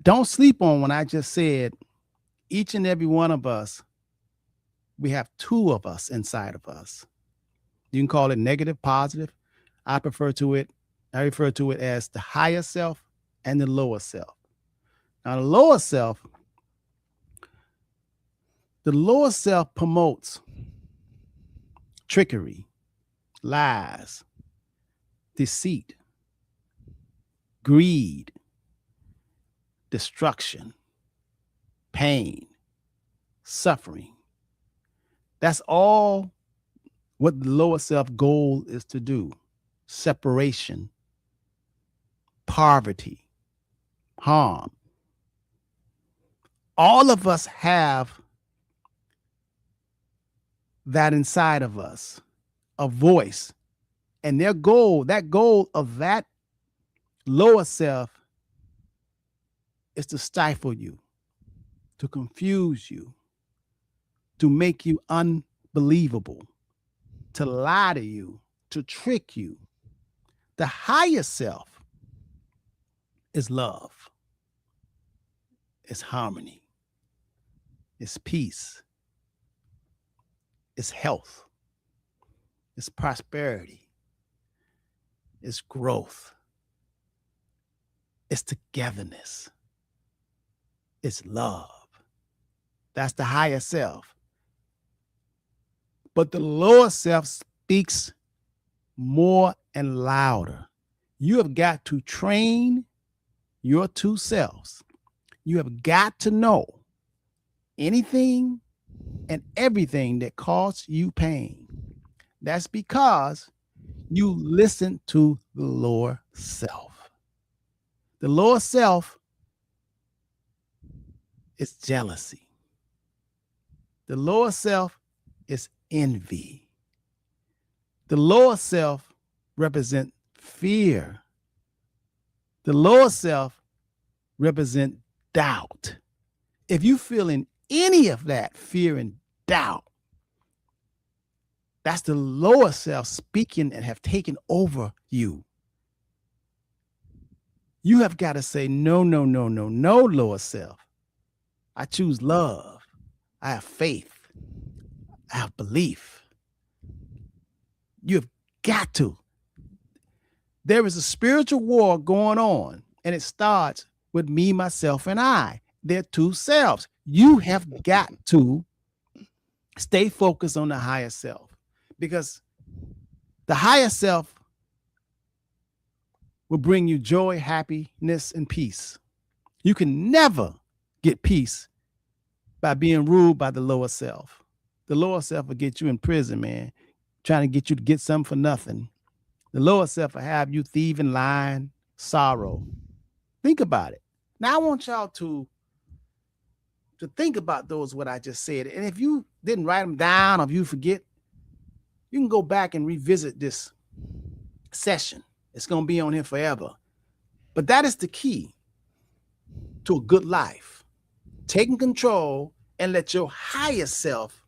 Don't sleep on when I just said each and every one of us, we have 2 of us inside of us. You can call it negative, positive. I refer to it as the higher self and the lower self. Now, the lower self promotes trickery, lies, deceit, greed, destruction, pain, suffering. That's all what the lower self goal is to do. Separation, poverty, harm. All of us have that inside of us, a voice. And their goal, that goal of that lower self is to stifle you, to confuse you, to make you unbelievable, to lie to you, to trick you. The higher self is love, it's harmony, it's peace, it's health, it's prosperity, it's growth, it's togetherness, it's love. That's the higher self. But the lower self speaks more and louder. You have got to train your two selves. You have got to know anything and everything that causes you pain. That's because you listen to the lower self. The lower self is jealousy. The lower self is envy. The lower self represents fear. The lower self represents doubt. If you feel in any of that fear and doubt, that's the lower self speaking and have taken over you. You have got to say, no, no, no, no, no, lower self. I choose love. I have faith. I have belief. You've got to. There is a spiritual war going on, and it starts with me, myself, and I. They're two selves. You have got to stay focused on the higher self, because the higher self will bring you joy, happiness, and peace. You can never get peace by being ruled by the lower self. The lower self will get you in prison, man, trying to get you to get something for nothing. The lower self will have you thieving, lying, sorrow. Think about it. Now I want y'all to think about those what I just said. And if you didn't write them down, or if you forget, you can go back and revisit this session. It's going to be on here forever. But that is the key to a good life. Taking control and let your higher self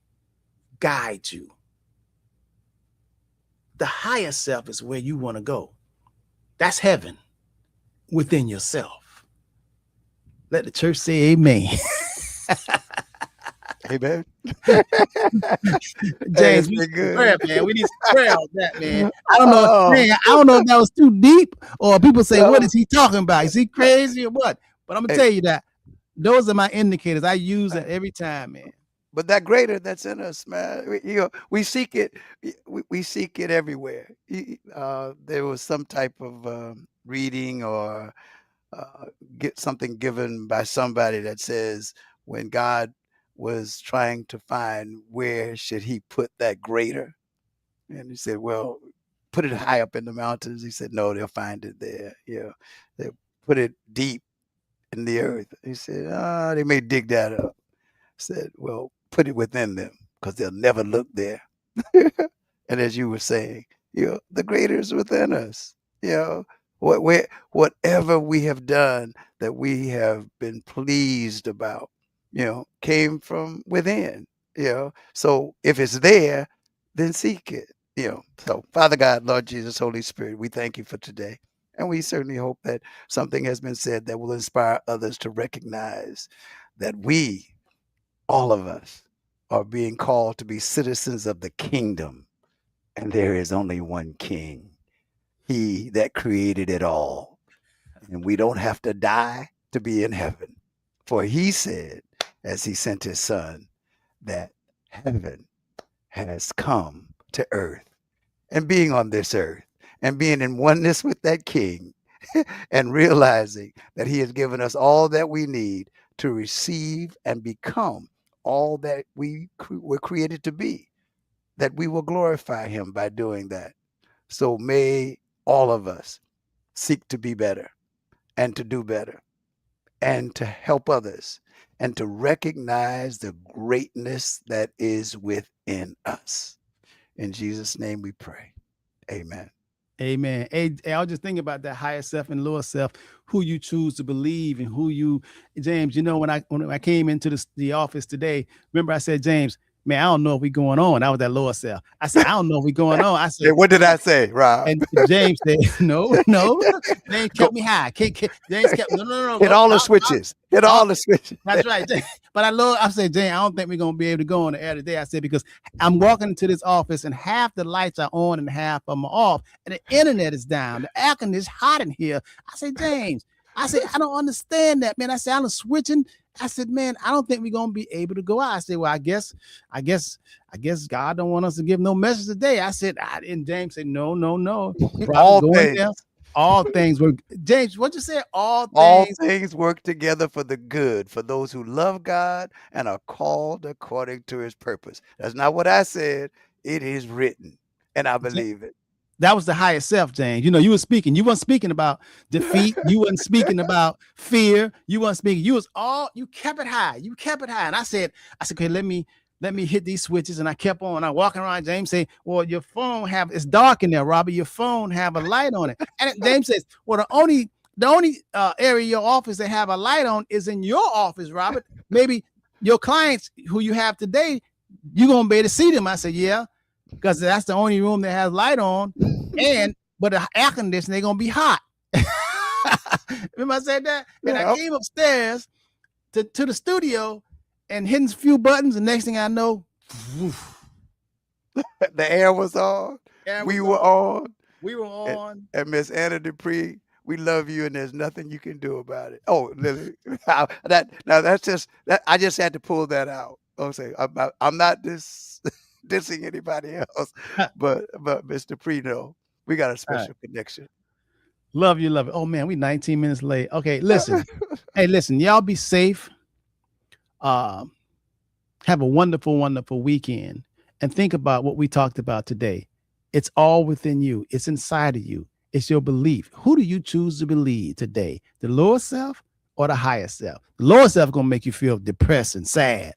guide you. The higher self is where you want to go. That's heaven within yourself. Let the church say amen. Amen. James, we need prayer, man. We need some prayer on that, man. I don't know. Man, I don't know if that was too deep, or people say, what is he talking about? Is he crazy or what? But I'm gonna tell you that those are my indicators. I use it every time, man. But that greater that's in us, man, we seek it. We seek it everywhere. There was some type of reading or get something given by somebody that says when God was trying to find where should he put that greater, and he said, well, put it high up in the mountains. He said, no, they'll find it there. They'll put it deep in the earth. He said, they may dig that up. I said, well, put it within them, because they'll never look there. And as you were saying, the greater is within us. Whatever we have done that we have been pleased about, came from within. So if it's there, then seek it. So Father God, Lord Jesus, Holy Spirit, we thank you for today. And we certainly hope that something has been said that will inspire others to recognize that we, all of us, are being called to be citizens of the kingdom. And there is only one king, he that created it all. And we don't have to die to be in heaven. For he said, as he sent his son, that heaven has come to earth. And being on this earth and being in oneness with that king, and realizing that he has given us all that we need to receive and become all that we were created to be, that we will glorify him by doing that. So may all of us seek to be better and to do better and to help others and to recognize the greatness that is within us. In Jesus' name we pray. Amen. Amen. Hey, I was just thinking about that higher self and lower self, who you choose to believe and who you, James, you know, when I came into the office today, remember I said, James, man, I don't know if we going on. I was that lower self. I said, I don't know if we going on. I said, what did I say, Rob? And James said, no. James kept me high. James kept no. Hit all the switches. Hit all the switches. That's right. But I said, James, I don't think we're gonna be able to go on the air today. I said, because I'm walking into this office and half the lights are on and half of them are off, and the internet is down. The air conditioning is hot in here. I said, James, I don't understand that, man. I said, I'm switching. I said, man, I don't think we're gonna be able to go out. I said, well, I guess God don't want us to give no message today. I said, and James said, no. All things work. James, what you say? All things work together for the good for those who love God and are called according to his purpose. That's not what I said. It is written, and I believe it. That was the higher self, James. You know, you were speaking. You weren't speaking about defeat. You weren't speaking about fear. You weren't speaking. You kept it high. You kept it high. And I said, okay, let me hit these switches. And I kept on. I'm walking around. James say, well, your phone it's dark in there, Robert. Your phone have a light on it. And James says, well, the only area of your office that have a light on is in your office, Robert. Maybe your clients who you have today, you're gonna be able to see them. I said, yeah, because that's the only room that has light on, but the air conditioning, they're gonna be hot. Remember I said that? And I came upstairs to the studio and hitting a few buttons, and next thing I know, the air was on. We were on. And Miss Anna Dupree, we love you, and there's nothing you can do about it. Oh, Lily, that's just that. I just had to pull that out. I'm not dissing anybody else, but Mr. Dupree, no, we got a special connection. Love you. Oh man, we 19 minutes late. Okay, listen. Hey, listen, y'all be safe. Have a wonderful, wonderful weekend, and think about what we talked about today. It's all within you. It's inside of you. It's your belief. Who do you choose to believe today? The lower self or the higher self? The lower self is going to make you feel depressed and sad.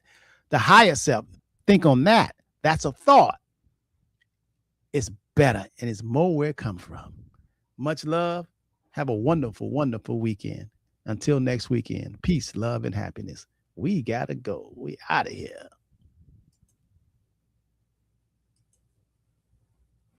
The higher self, think on that. That's a thought. It's better, and it's more where it comes from. Much love. Have a wonderful, wonderful weekend. Until next weekend, peace, love, and happiness. We got to go. We out of here.